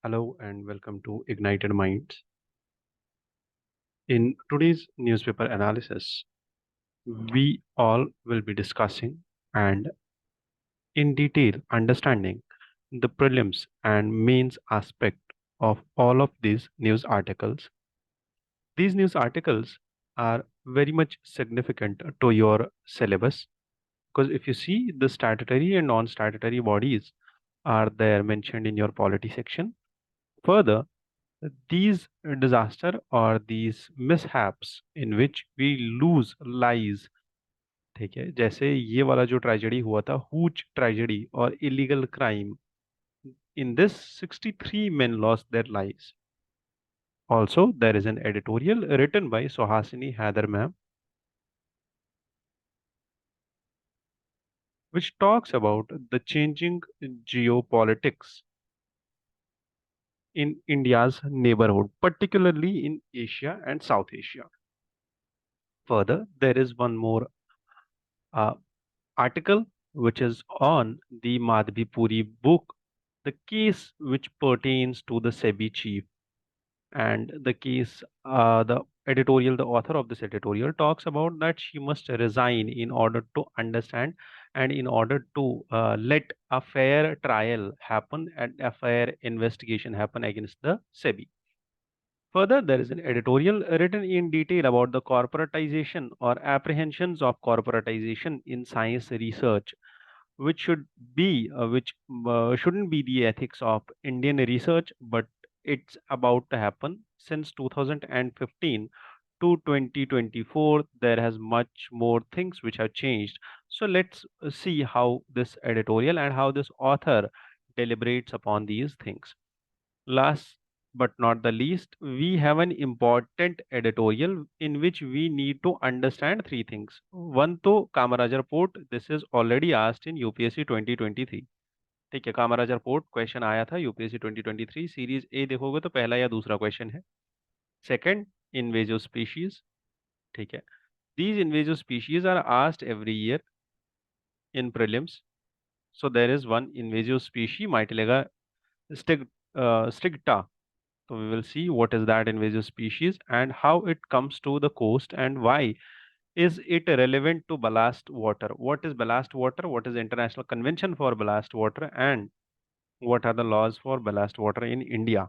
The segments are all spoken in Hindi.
Hello and welcome to Ignited Minds. In today's newspaper analysis, we all will be discussing and in detail understanding the prelims and mains aspect of all of these news articles. These news articles are very much significant to your syllabus because if you see the statutory and non-statutory bodies are there mentioned in your polity section. Further, these disaster or these mishaps in which we lose lives, ठीक है, जैसे ये वाला जो ट्रेजेडी हुआ था, हुज ट्रेजेडी और illegal crime, in this 63 men lost their lives. Also there is an editorial written by Sohasini Hadar ma'am which talks about the changing geopolitics in India's neighborhood, particularly in Asia and South Asia. Further, there is one more uh, article which is on the Madhvi Puri book, the case which pertains to the SEBI chief. And the case, the editorial, the author of this editorial talks about that she must resign in order to understand and in order to let a fair trial happen and a fair investigation happen against the SEBI. Further, there is an editorial written in detail about the corporatization or apprehensions of corporatization in science research, which shouldn't be the ethics of Indian research, but it's about to happen since 2015 to 2024. There has much more things which have changed. So let's see how this editorial and how this author deliberates upon these things. Last but not the least, we have an important editorial in which we need to understand three things. One to Kamarajar Report, this is already asked in UPSC 2023. ठीक है, कामराज रिपोर्ट क्वेश्चन आया था यूपीएससी 2023 सीरीज ए देखोगे तो पहला या दूसरा क्वेश्चन है. Second, invasive species. ठीक है, these invasive species are asked every year in prelims. So there is one invasive species, Mytilena stricta. So we will see what is that invasive species and how it comes to the coast and why is it relevant to ballast water. What is ballast water? What is the International Convention for Ballast Water and what are the laws for ballast water in India?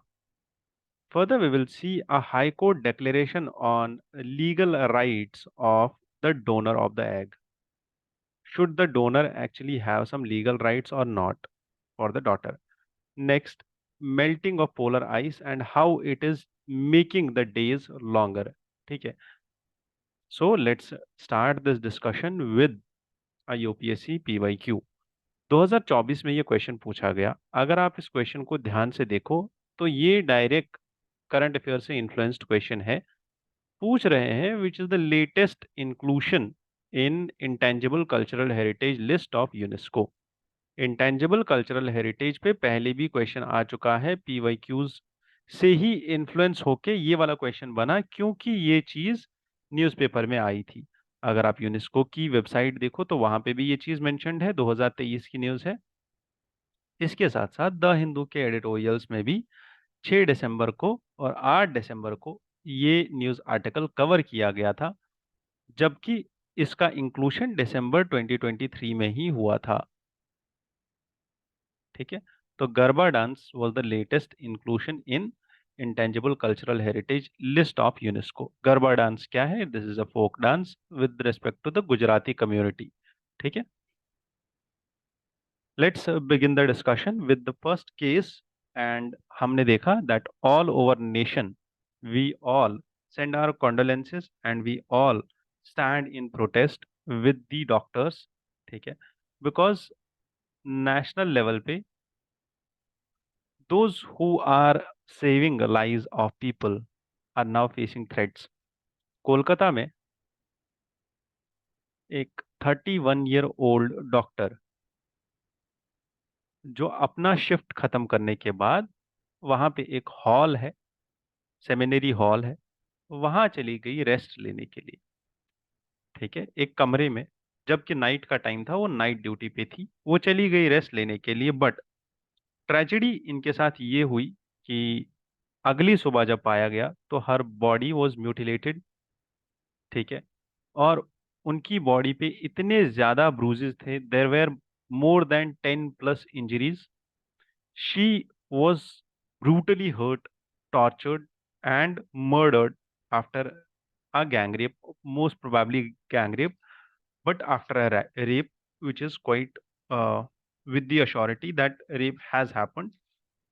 Further, we will see a High Court declaration on legal rights of the donor of the egg. Should the donor actually have some legal rights or not for the daughter? Next, melting of polar ice and how it is making the days longer. ठीक है. So let's start this discussion with a UPSC PYQ. 2024 में ये क्वेश्चन पूछा गया. अगर आप इस क्वेश्चन को ध्यान से देखो तो ये डायरेक्ट करंट अफेयर से इन्फ्लुएंस्ड क्वेश्चन है. पूछ रहे हैं which is the latest inclusion in intangible cultural heritage list of UNESCO. Intangible cultural heritage पे पहले भी क्वेश्चन आ चुका है, पीवाईक्यूज से ही इन्फ्लुएंस होके ये वाला क्वेश्चन बना क्योंकि ये चीज न्यूज़पेपर में आई थी. अगर आप यूनेस्को की वेबसाइट देखो तो वहां पे भी ये चीज मेंशन्ड है, 2023 की न्यूज है. इसके साथ साथ द हिंदू के एडिटोरियल्स में भी 6 दिसंबर को और 8 दिसंबर को ये न्यूज़ आर्टिकल कवर किया गया था, जबकि इसका इंक्लूशन दिसंबर 2023 में ही हुआ था. ठीक है, तो Garba dance was the latest inclusion in intangible cultural heritage list of UNESCO. Garba dance क्या है? This is a folk dance with respect to the Gujarati community. ठीक है, let's begin the discussion with the first case. And हमने देखा that all over nation we all send our condolences and we all stand in protest with the doctors. ठीक है, because नेशनल लेवल पे those who are saving the lives of people are now facing threats. Kolkata में एक 31 ईयर ओल्ड डॉक्टर जो अपना शिफ्ट खत्म करने के बाद वहां पे एक हॉल है, सेमिनरी हॉल है, वहां चली गई रेस्ट लेने के लिए. ठीक है, एक कमरे में, जबकि नाइट का टाइम था, वो नाइट ड्यूटी पे थी, वो चली गई रेस्ट लेने के लिए. बट ट्रेजेडी इनके साथ ये हुई कि अगली सुबह जब पाया गया तो हर बॉडी वॉज म्यूटिलेटेड, ठीक है, और उनकी बॉडी पे इतने ज्यादा ब्रूजेस थे, there were more than 10+ injuries. She was brutally hurt, tortured, and murdered after a gang rape, most probably gang rape, but after a rape, which is quite with the assurity that rape has happened.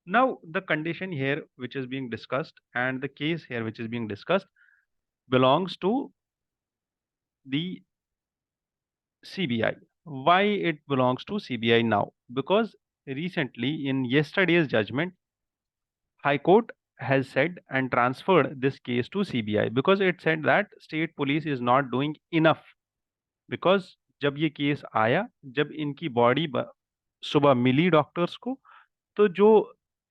Now, the condition here which is being discussed and the case here which is being discussed belongs to the CBI. Why it belongs to CBI now? Because recently, in yesterday's judgment, High Court has said and transferred this case to CBI because it said that state police is not doing enough. Because जब ये केस आया, जब इनकी बॉडी सुबह मिली डॉक्टर्स को, तो जो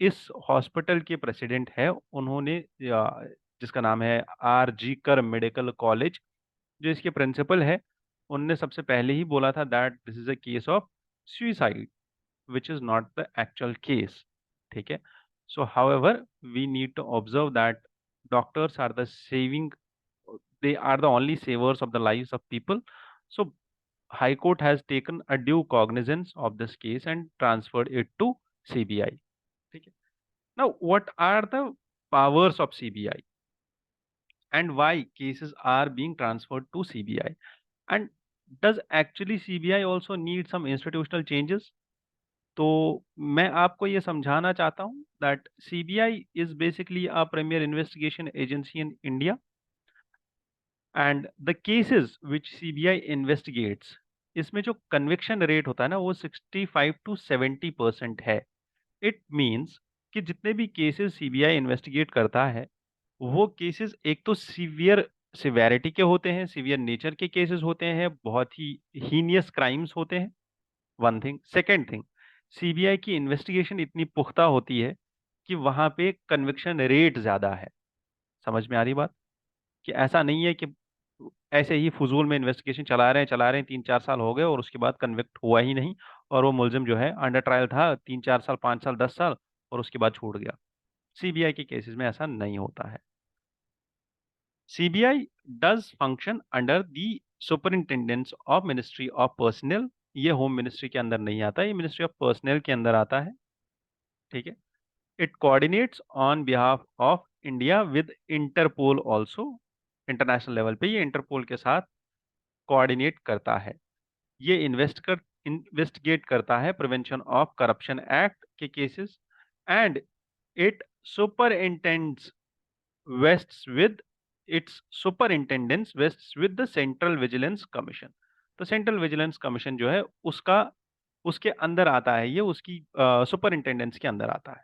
इस हॉस्पिटल के प्रेसिडेंट है, उन्होंने जिसका नाम है RG कर मेडिकल कॉलेज, जो इसके प्रिंसिपल है, उनने सबसे पहले ही बोला था that this is a case of suicide, which is not the actual case. ठीक है. So however we need to observe that doctors are the saving, they are the only savers of the lives of people. So High Court has taken a due cognizance of this case and transferred it to CBI. ठीक है. Now, what are the powers of CBI and why cases are being transferred to CBI? And does actually CBI also need some institutional changes? तो मैं आपको ये समझाना चाहता हूँ that CBI is basically a premier investigation agency in India, and the cases which CBI investigates, इसमें जो कन्विक्शन रेट होता है ना, वो 65 to 70% है. इट मीन्स कि जितने भी केसेस सीबीआई इन्वेस्टिगेट करता है, वो केसेस एक तो सीवियर सिवेरिटी के होते हैं, सीवियर नेचर के केसेस होते हैं, बहुत ही हीनियस क्राइम्स होते हैं. One thing. Second thing, CBI की इन्वेस्टिगेशन इतनी पुख्ता होती है कि वहां पे कन्विक्शन रेट ज्यादा है. समझ में आ रही बात? कि ऐसा नहीं है कि ऐसे ही फजूल में इन्वेस्टिगेशन चला रहे हैं 3-4 साल हो गए और उसके बाद कन्विक्ट हुआ ही नहीं, और वो मुलजिम जो है अंडर ट्रायल था 3-4 साल, 5 साल, 10 साल, और उसके बाद छूट गया. सीबीआई के केसेस में ऐसा नहीं होता है. CBI does function under the superintendence of ministry of personal. ये होम मिनिस्ट्री के अंदर नहीं आता, ये मिनिस्ट्री ऑफ पर्सनल के अंदर आता है. ठीक है. It coordinates on behalf of India with Interpol also. International level पे ये इंटरपोल के साथ कोऑर्डिनेट करता है. ये इन्वेस्टिगेट करता है प्रिवेंशन ऑफ करप्शन एक्ट के cases, and it superintends vests with its superintendence vests with the central vigilance commission. तो सेंट्रल विजिलेंस कमीशन जो है उसका, उसके अंदर आता है, ये उसकी सुपरिंटेंडेंस के अंदर आता है.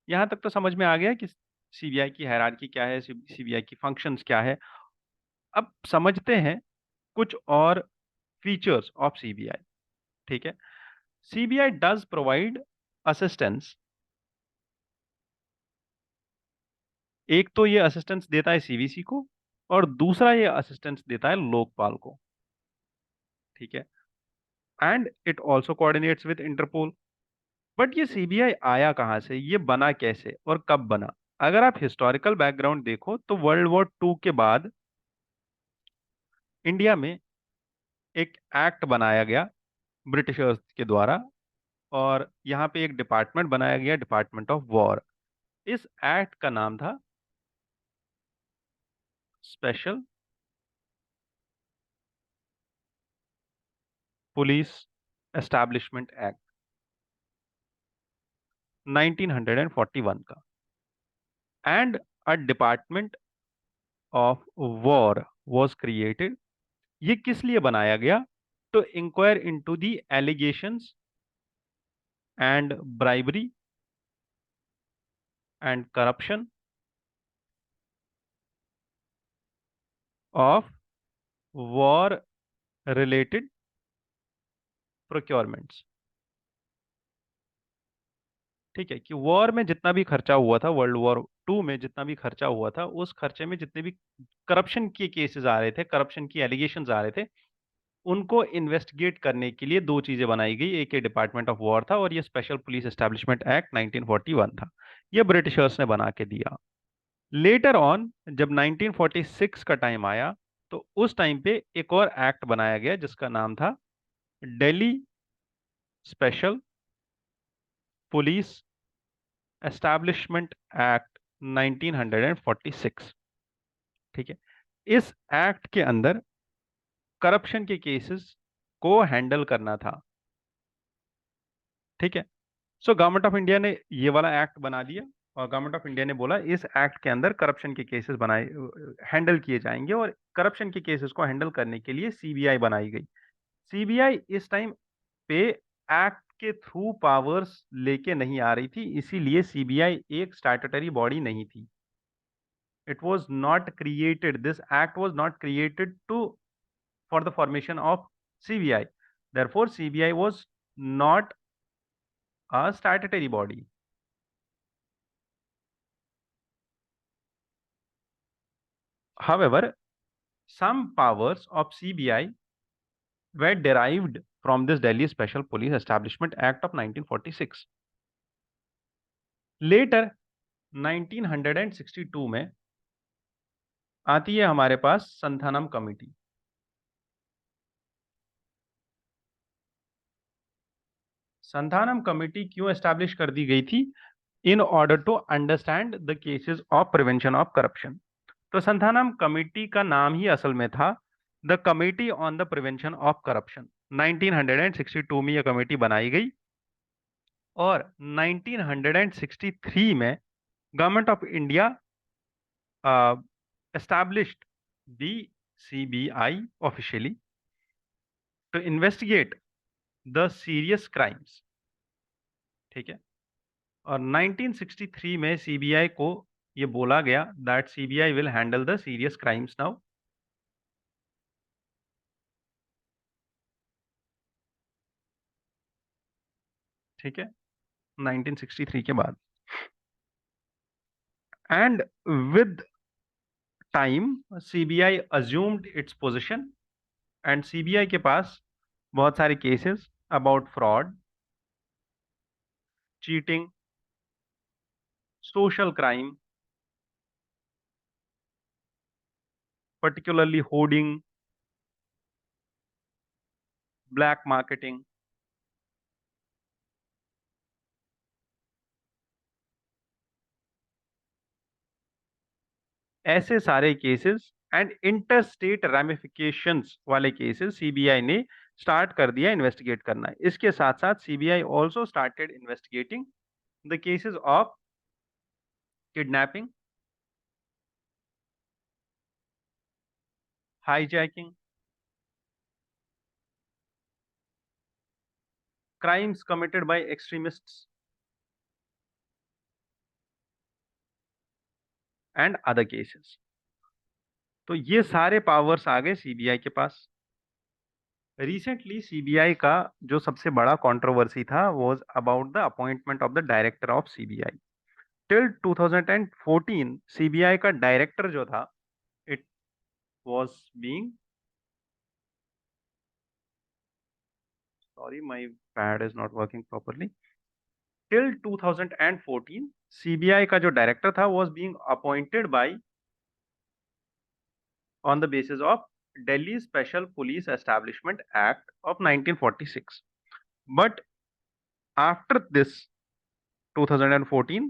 यहां तक तो समझ में आ गया कि सीबीआई की हायरार्की क्या है, सीबीआई की फंक्शंस क्या है. अब समझते हैं कुछ और फीचर्स ऑफ सीबीआई. ठीक है. CBI does provide assistance. एक तो ये असिस्टेंस देता है सीवीसी को, और दूसरा ये असिस्टेंस देता है लोकपाल को. ठीक है. And it also coordinates with Interpol. But ये सीबीआई आया कहां से, ये बना कैसे और कब बना? अगर आप हिस्टोरिकल बैकग्राउंड देखो तो वर्ल्ड वॉर 2 के बाद इंडिया में एक एक्ट बनाया गया ब्रिटिशर्स के द्वारा, और यहाँ पे एक डिपार्टमेंट बनाया गया, डिपार्टमेंट ऑफ वॉर. इस एक्ट का नाम था स्पेशल पुलिस एस्टैब्लिशमेंट एक्ट 1941 का. And a department of war was created. ये किस लिए बनाया गया? To inquire into the allegations and bribery and corruption of war related procurements. ठीक है. कि वॉर में जितना भी खर्चा हुआ था, वर्ल्ड वॉर 2 में जितना भी खर्चा हुआ था, उस खर्चे में जितने भी करप्शन के केसेस आ रहे थे, करप्शन की एलिगेशंस आ रहे थे, उनको इन्वेस्टिगेट करने के लिए दो चीजें बनाई गई. एक ये डिपार्टमेंट ऑफ वॉर था, और ये स्पेशल पुलिस एस्टैब्लिशमेंट एक्ट 1941 था. ये ब्रिटिशर्स ने बना के दिया। लेटर ऑन जब 1946 का टाइम आया तो उस टाइम पे एक और एक्ट बनाया गया जिसका नाम था Delhi special police establishment act 1946। ठीक है। इस एक्ट के अंदर करप्शन के केसेस को हैंडल करना था। ठीक है। सो गवर्नमेंट ऑफ इंडिया ने ये वाला एक्ट बना दिया और गवर्नमेंट ऑफ इंडिया ने बोला इस एक्ट के अंदर करप्शन के केसेस बनाए हैंडल किए जाएंगे और करप्शन के केसेस को हैंडल करने के लिए सीबीआई बनाई गई। सीबीआई इस टाइम पे एक्ट के थ्रू पावर्स लेके नहीं आ रही थी, इसीलिए सीबीआई एक स्टैट्यूटरी बॉडी नहीं थी। It was not created, this act was not created to for the formation of CBI, therefore CBI was not a statutory body. However, some powers of CBI were derived from this Delhi Special Police Establishment Act of 1946. Later 1962 में आती है हमारे पास संथानम कमेटी। संथानम कमेटी क्यों एस्टैब्लिश कर दी गई थी? In order to understand the cases of prevention of corruption. तो संथानम कमेटी का नाम ही असल में था the committee on the prevention of corruption. 1962 में यह कमेटी बनाई गई और 1963 में government of India established the CBI officially to investigate the serious crimes. ठीक है। और 1963 में सीबीआई को ये बोला गया that CBI will handle the serious crimes now. ठीक है। 1963 के बाद and with time CBI assumed its position and CBI के पास बहुत सारे cases about fraud, cheating, social crime, particularly hoarding, black marketing, ऐसे सारे cases and inter state ramifications वाले केसेस सीबीआई ने स्टार्ट कर दिया इन्वेस्टिगेट करना। इसके साथ साथ CBI also started investigating the cases of kidnapping, hijacking, crimes committed by extremists and other cases। तो ये सारे पावर्स आ गए सीबीआई के पास। रिसेंटली सीबीआई का जो सबसे बड़ा कंट्रोवर्सी था was about the appointment of the director of CBI. Till 2014 CBI का डायरेक्टर जो था it was being, sorry my pad is not working properly, till 2014 CBI का जो डायरेक्टर था was being appointed by on the basis of Delhi Special Police Establishment Act of 1946. But after this 2014,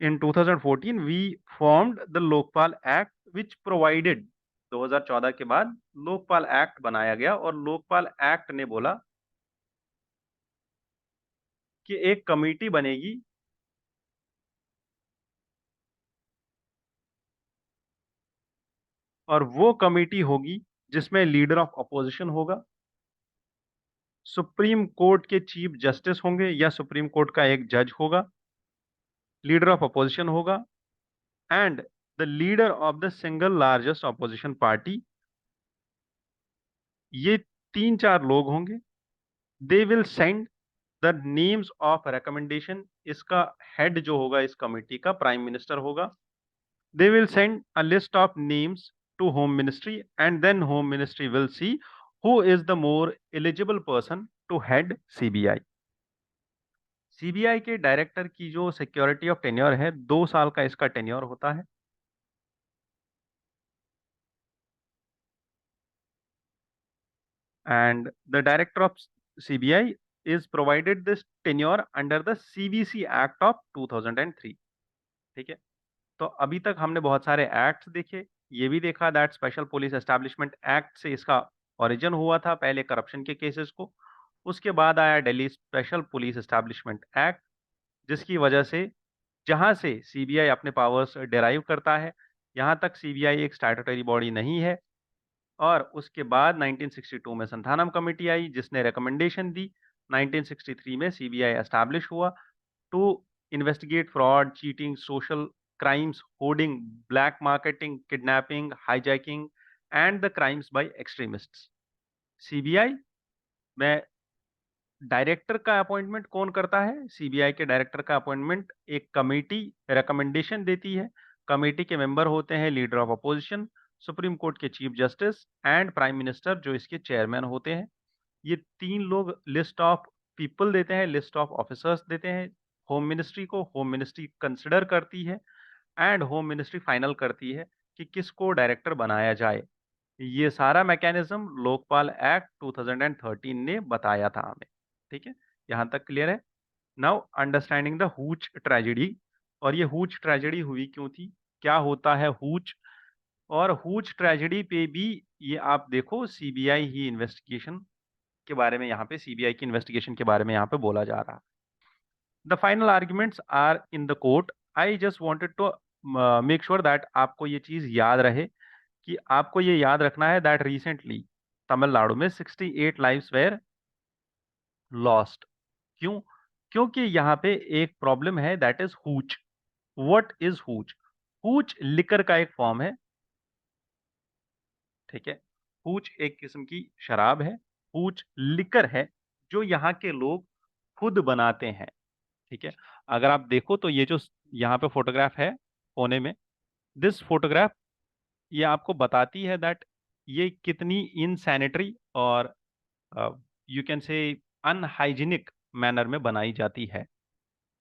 in 2014 we formed the Lokpal Act which provided, 2014 के बाद लोकपाल एक्ट बनाया गया और लोकपाल एक्ट ने बोला कि एक कमेटी बनेगी और वो कमेटी होगी जिसमें लीडर ऑफ अपोजिशन होगा, सुप्रीम कोर्ट के चीफ जस्टिस होंगे या सुप्रीम कोर्ट का एक जज होगा, लीडर ऑफ अपोजिशन होगा and the leader of the single largest opposition party. ये तीन चार लोग होंगे। They will send the names of recommendation. इसका हेड जो होगा इस कमेटी का प्राइम मिनिस्टर होगा। They will send a list of names to home ministry and then home ministry will see who is the more eligible person to head CBI. CBI के डायरेक्टर की जो सिक्योरिटी ऑफ टेन्योर है, 2 साल का इसका टेन्योर होता है। And the director of CBI is provided this tenure under the CVC act of 2003। ठीक है। तो अभी तक हमने बहुत सारे एक्ट्स देखे, ये भी देखा that special police establishment act से इसका ओरिजिन हुआ था पहले करप्शन के केसेस को। उसके बाद आया Delhi special police establishment act, जिसकी वजह से जहां से सीबीआई अपने पावर्स डेराइव करता है, यहां तक सीबीआई एक स्टैट्यूटरी बॉडी नहीं है। और उसके बाद 1962 में संथानम कमेटी आई जिसने रिकमेंडेशन दी। 1963 में सीबीआई एस्टैब्लिश हुआ to investigate fraud, cheating, social crimes, hoarding, black marketing, kidnapping, hijacking and the crimes by extremists. CBI में डायरेक्टर का अपॉइंटमेंट कौन करता है? सीबीआई के डायरेक्टर का अपॉइंटमेंट एक कमेटी रिकमेंडेशन देती है। कमेटी के मेंबर होते हैं leader of opposition, supreme court के chief justice and prime minister जो इसके चेयरमैन होते हैं। ये 3 लोग लिस्ट ऑफ पीपल देते हैं, लिस्ट ऑफ ऑफिसर्स देते हैं होम मिनिस्ट्री को। होम मिनिस्ट्री कंसिडर करती है एंड होम मिनिस्ट्री फाइनल करती है कि किसको डायरेक्टर बनाया जाए। ये सारा मैकेनिज्म लोकपाल एक्ट 2013 ने बताया था हमें। ठीक है, यहां तक क्लियर है? Now understanding the hooch tragedy. और ये हूच ट्रेजेडी हुई क्यों थी, क्या होता है हूच, और हूच ट्रेजेडी पे भी ये आप देखो सीबीआई ही इन्वेस्टिगेशन के बारे में, यहाँ पे सीबीआई की इन्वेस्टिगेशन के बारे में यहाँ पे बोला जा रहा है। The final arguments are in the court. I just wanted to make sure that आपको ये चीज याद रहे, कि आपको ये याद रखना है दैट रिसेंटली तमिलनाडु में 68 लाइव्स वेयर लॉस्ट। क्यों? क्योंकि यहाँ पे एक प्रॉब्लम है that is hooch. What is hooch? Hooch liquor का एक फॉर्म है। ठीक है, हूच एक किस्म की शराब है। हूच लिकर है जो यहाँ के लोग खुद बनाते हैं। ठीक है, अगर आप देखो तो ये जो यहाँ पे फोटोग्राफ है कोने में, दिस फोटोग्राफ ये आपको बताती है दैट ये कितनी इनसैनिटरी और you can say unhygienic manner में बनाई जाती है।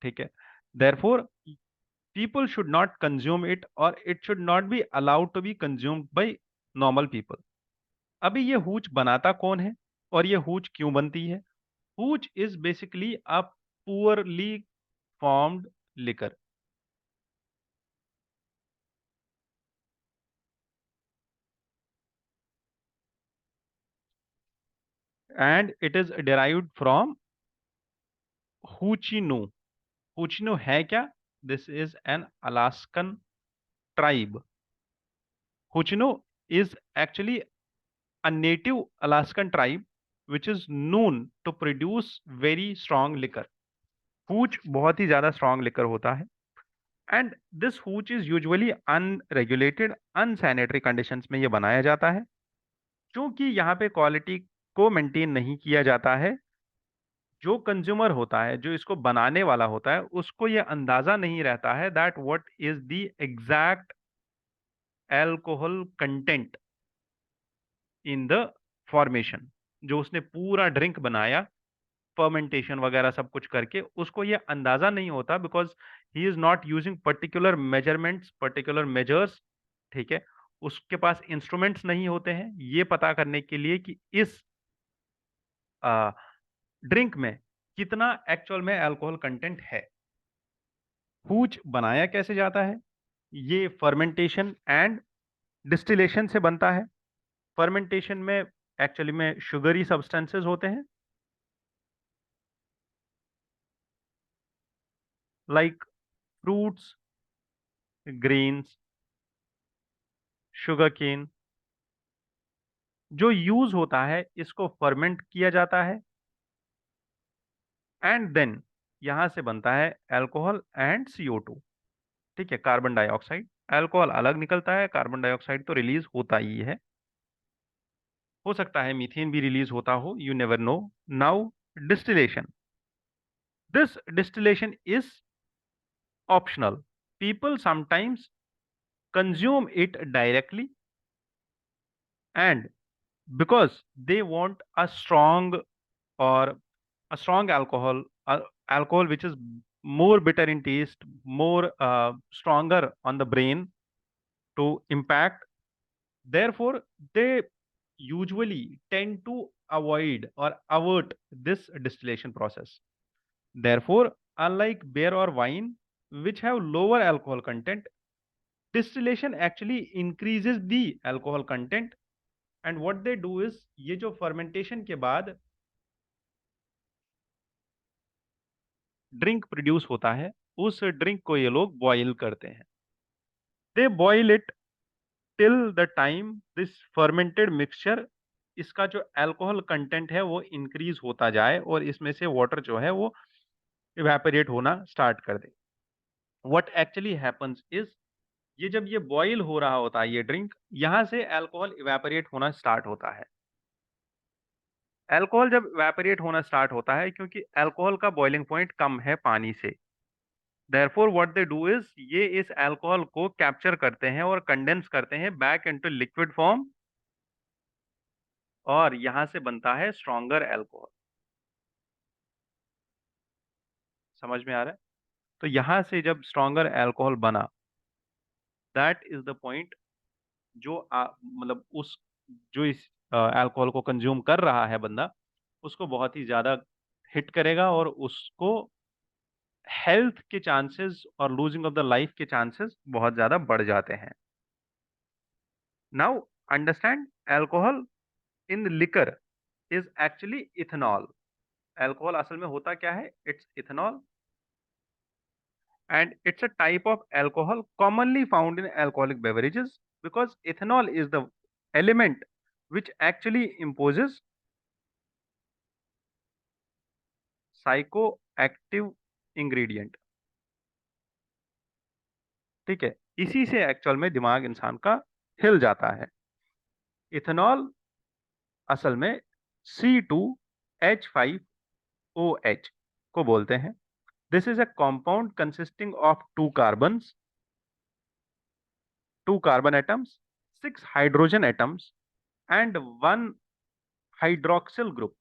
ठीक है, therefore people should not consume it और it should not be allowed to be consumed by normal people. अभी ये हूच बनाता कौन है और ये हूच क्यों बनती है? Hooch is basically a poorly formed liquor and it is derived from Hoochinoo. Hoochinoo है क्या? This is an Alaskan tribe. Hoochinoo is actually a native Alaskan tribe which is known to produce very strong liquor. Hooch बहुत ही ज्यादा स्ट्रॉन्ग लिकर होता है and this hooch is usually unregulated unsanitary conditions में ये बनाया जाता है। क्योंकि यहाँ पे क्वालिटी को मेंटेन नहीं किया जाता है, जो कंज्यूमर होता है, जो इसको बनाने वाला होता है, उसको ये अंदाजा नहीं रहता है that what is the exact alcohol content in the formation. जो उसने पूरा ड्रिंक बनाया, फर्मेंटेशन वगैरह सब कुछ करके, उसको ये अंदाजा नहीं होता because he is not using particular measurements, particular measures. ठीक है, उसके पास इंस्ट्रूमेंट्स नहीं होते हैं ये पता करने के लिए कि इस ड्रिंक में कितना एक्चुअल में अल्कोहल कंटेंट है। हूच बनाया कैसे जाता है? ये फर्मेंटेशन एंड डिस्टिलेशन से बनता है। फर्मेंटेशन में एक्चुअली में शुगरी सब्सटेंसेस होते हैं like fruits, grains, sugar cane, जो यूज होता है इसको फर्मेंट किया जाता है एंड देन यहां से बनता है अल्कोहल एंड CO2। ठीक है, कार्बन डाइऑक्साइड। अल्कोहल अलग निकलता है, कार्बन डाइऑक्साइड तो रिलीज होता ही है। हो सकता है मीथेन भी रिलीज होता हो, you never know. Now distillation, this distillation is optional. People sometimes consume it directly and because they want a strong or a strong alcohol which is more bitter in taste, more stronger on the brain to impact. Therefore, they usually tend to avoid or avert this distillation process. Therefore, unlike beer or wine, which have lower alcohol content, distillation actually increases the alcohol content. And what they do is, ये जो fermentation के बाद ड्रिंक प्रोड्यूस होता है, उस ड्रिंक को ये लोग बॉयल करते हैं. They boil it till the time this fermented mixture, इसका जो अल्कोहल कंटेंट है वो इंक्रीज होता जाए और इसमें से वाटर जो है वो इवेपोरेट होना स्टार्ट कर दे. व्हाट एक्चुअली हैपेंस इज, ये जब ये बॉयल हो रहा होता है ये ड्रिंक, यहां से अल्कोहल इवेपोरेट होना स्टार्ट होता है. अल्कोहल जब इवेपोरेट होना स्टार्ट होता है, क्योंकि अल्कोहल का बॉइलिंग पॉइंट कम है पानी से, therefore what they do is, ये इस अल्कोहल को कैप्चर करते हैं और कंडेंस करते हैं बैक इनटू लिक्विड फॉर्म, और यहां से बनता है स्ट्रॉन्गर अल्कोहल. समझ में आ रहा है? तो यहां से जब स्ट्रॉन्गर अल्कोहल बना, दैट इज द पॉइंट जो मतलब उस जो इस अल्कोहल को कंज्यूम कर रहा है बंदा, उसको बहुत ही ज्यादा हिट करेगा और उसको हेल्थ के चांसेस और लूजिंग ऑफ द लाइफ के चांसेस बहुत ज्यादा बढ़ जाते हैं. Now understand, alcohol in liquor is actually ethanol. Alcohol असल में होता क्या है? It's ethanol, and it's a type of alcohol commonly found in alcoholic beverages, because ethanol is the element which actually imposes psychoactive ingredient. ठीक है, इसी से एक्चुअल में दिमाग इंसान का हिल जाता है. इथेनॉल असल में C2H5OH को बोलते हैं. This is a compound consisting of two carbon atoms, 6 hydrogen atoms and 1 hydroxyl group.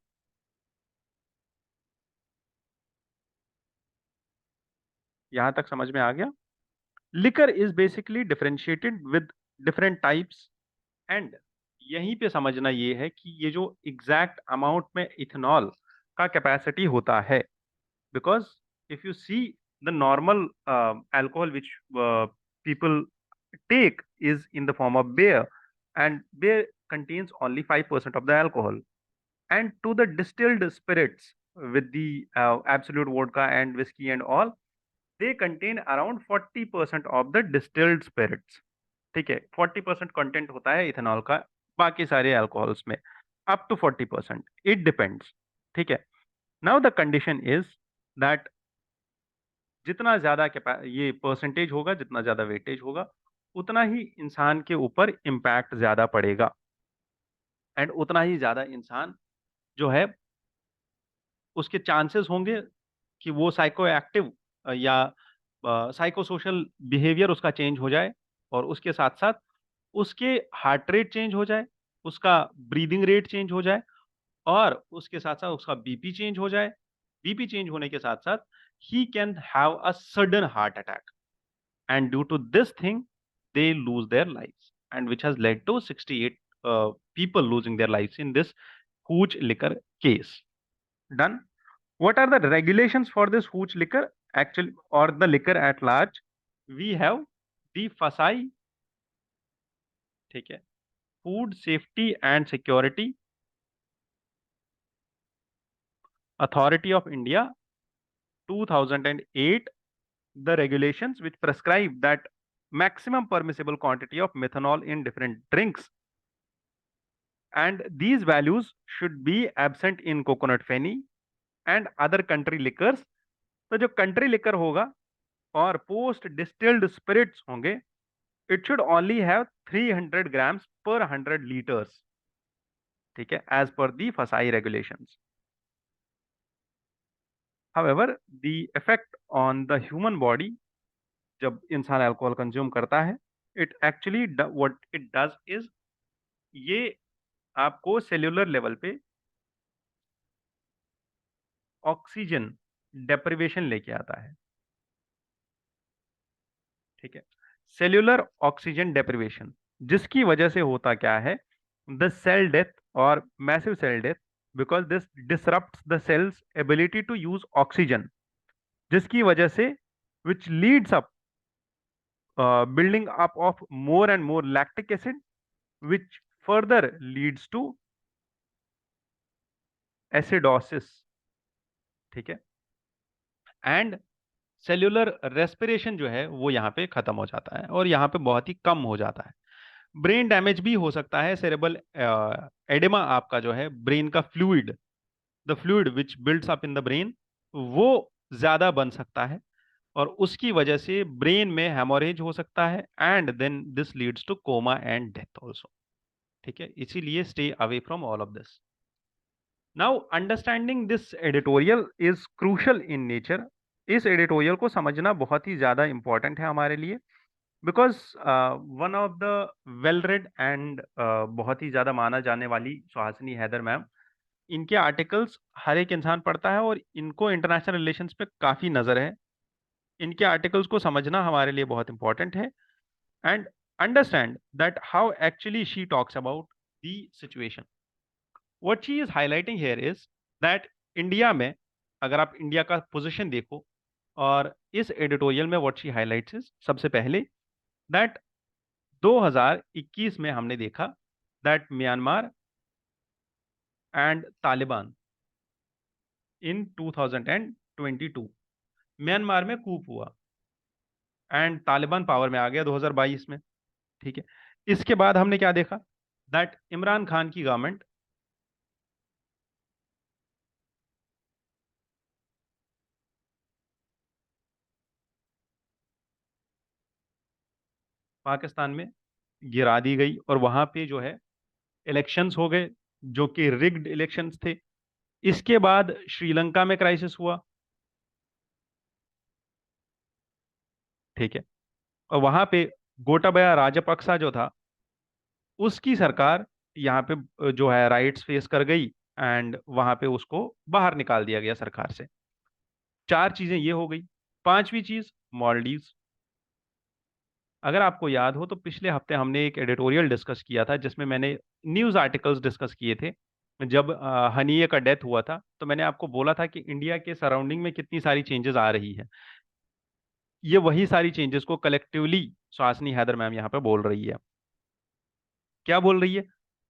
यहां तक समझ में आ गया? Liquor is basically differentiated with different types, and यहीं पे समझना ये है कि ये जो एग्जैक्ट अमाउंट में इथेनॉल का कैपेसिटी होता है, because if you see the normal alcohol which people take is in the form of beer, and beer contains only 5% of the alcohol, and to the distilled spirits with the absolute vodka and whiskey and all, they contain around 40% of the distilled spirits. ठीक है, 40% कंटेंट होता है इथेनॉल का बाकी सारे अल्कोहल्स में, अप टू 40%, इट डिपेंड्स. ठीक है. Now the condition is that जितना ज्यादा ये परसेंटेज होगा, जितना ज्यादा वेटेज होगा, उतना ही इंसान के ऊपर इम्पैक्ट ज्यादा पड़ेगा, एंड उतना ही ज्यादा इंसान जो है उसके चांसेस होंगे कि वो साइको एक्टिव या साइको सोशल बिहेवियर उसका चेंज हो जाए, और उसके साथ साथ उसके हार्ट रेट चेंज हो जाए, उसका ब्रीदिंग रेट चेंज हो जाए, और उसके साथ साथ उसका बीपी चेंज हो जाए. बीपी चेंज होने के साथ साथ he can have a sudden heart attack, and due to this thing they lose their lives, and which has led to 68 people losing their lives in this huge liquor case. Done. What are the regulations for this huge liquor actually, or the liquor at large? We have the FSI, ठीक है, food safety and security authority of India 2008, the regulations which prescribe that maximum permissible quantity of methanol in different drinks, and these values should be absent in coconut feni and other country liquors. तो जो कंट्री लिकर होगा और पोस्ट डिस्टिल्ड स्पिरिट्स होंगे, it should only have 300 grams पर 100 लीटर्स. ठीक है, एज पर दी फसाई regulations. However the effect on the human body जब इंसान अल्कोहल कंज्यूम करता है, it actually what it does is, ये आपको सेल्यूलर लेवल पे ऑक्सीजन डेप्रिवेशन लेके आता है। ठीक है, सेल्यूलर ऑक्सीजन डेप्रिवेशन, जिसकी वजह से होता क्या है, द सेल डेथ और massive cell death, because this disrupts the cell's ability to use oxygen, जिसकी वजह से which leads up building up of more and more lactic acid, which further leads to acidosis। ठीक है, एंड सेल्यूलर रेस्पिरेशन जो है वो यहाँ पे खत्म हो जाता है और यहाँ पे बहुत ही कम हो जाता है। ब्रेन डैमेज भी हो सकता है, सेरेबल एडेमा आपका जो है ब्रेन का fluid, the fluid which builds up in the brain, वो ज्यादा बन सकता है और उसकी वजह से ब्रेन में हेमोरेज हो सकता है, and then this leads to coma and death also. ठीक है, इसीलिए stay away from all of this. Now understanding this editorial is crucial in nature. इस एडिटोरियल को समझना बहुत ही ज्यादा इंपॉर्टेंट है हमारे लिए, because one of the well read and बहुत ही ज्यादा माना जाने वाली सुहासिनी हैदर मैम, इनके आर्टिकल्स हर एक इंसान पढ़ता है और इनको इंटरनेशनल रिलेशंस पे काफी नजर है। इनके आर्टिकल्स को समझना हमारे लिए बहुत इंपॉर्टेंट है, and understand that how actually she talks about the situation. What she is highlighting here is that India में, अगर आप इंडिया का पोजीशन देखो, और इस एडिटोरियल में व्हाट शी हाईलाइट्स इज, सबसे पहले दैट 2021 में हमने देखा that Myanmar and Taliban in 2022, Myanmar में कूप हुआ एंड तालिबान पावर में आ गया 2022 में। ठीक है, इसके बाद हमने क्या देखा, दैट इमरान खान की गवर्नमेंट पाकिस्तान में गिरा दी गई और वहां पे जो है इलेक्शंस हो गए जो कि रिग्ड इलेक्शंस थे। इसके बाद श्रीलंका में क्राइसिस हुआ। ठीक है, और वहां पे गोटाबया राजपक्सा जो था, उसकी सरकार यहाँ पे जो है राइट्स फेस कर गई एंड वहां पे उसको बाहर निकाल दिया गया सरकार से। चार चीजें ये हो गई। पांचवी चीज, मॉलडीव्स। अगर आपको याद हो तो पिछले हफ्ते हमने एक एडिटोरियल डिस्कस किया था जिसमें मैंने न्यूज आर्टिकल्स डिस्कस किए थे। जब हनीय का डेथ हुआ था तो मैंने आपको बोला था कि इंडिया के सराउंडिंग में कितनी सारी चेंजेस आ रही है। ये वही सारी चेंजेस को कलेक्टिवली सुहासिनी हैदर मैम यहाँ पे बोल रही है। क्या बोल रही है?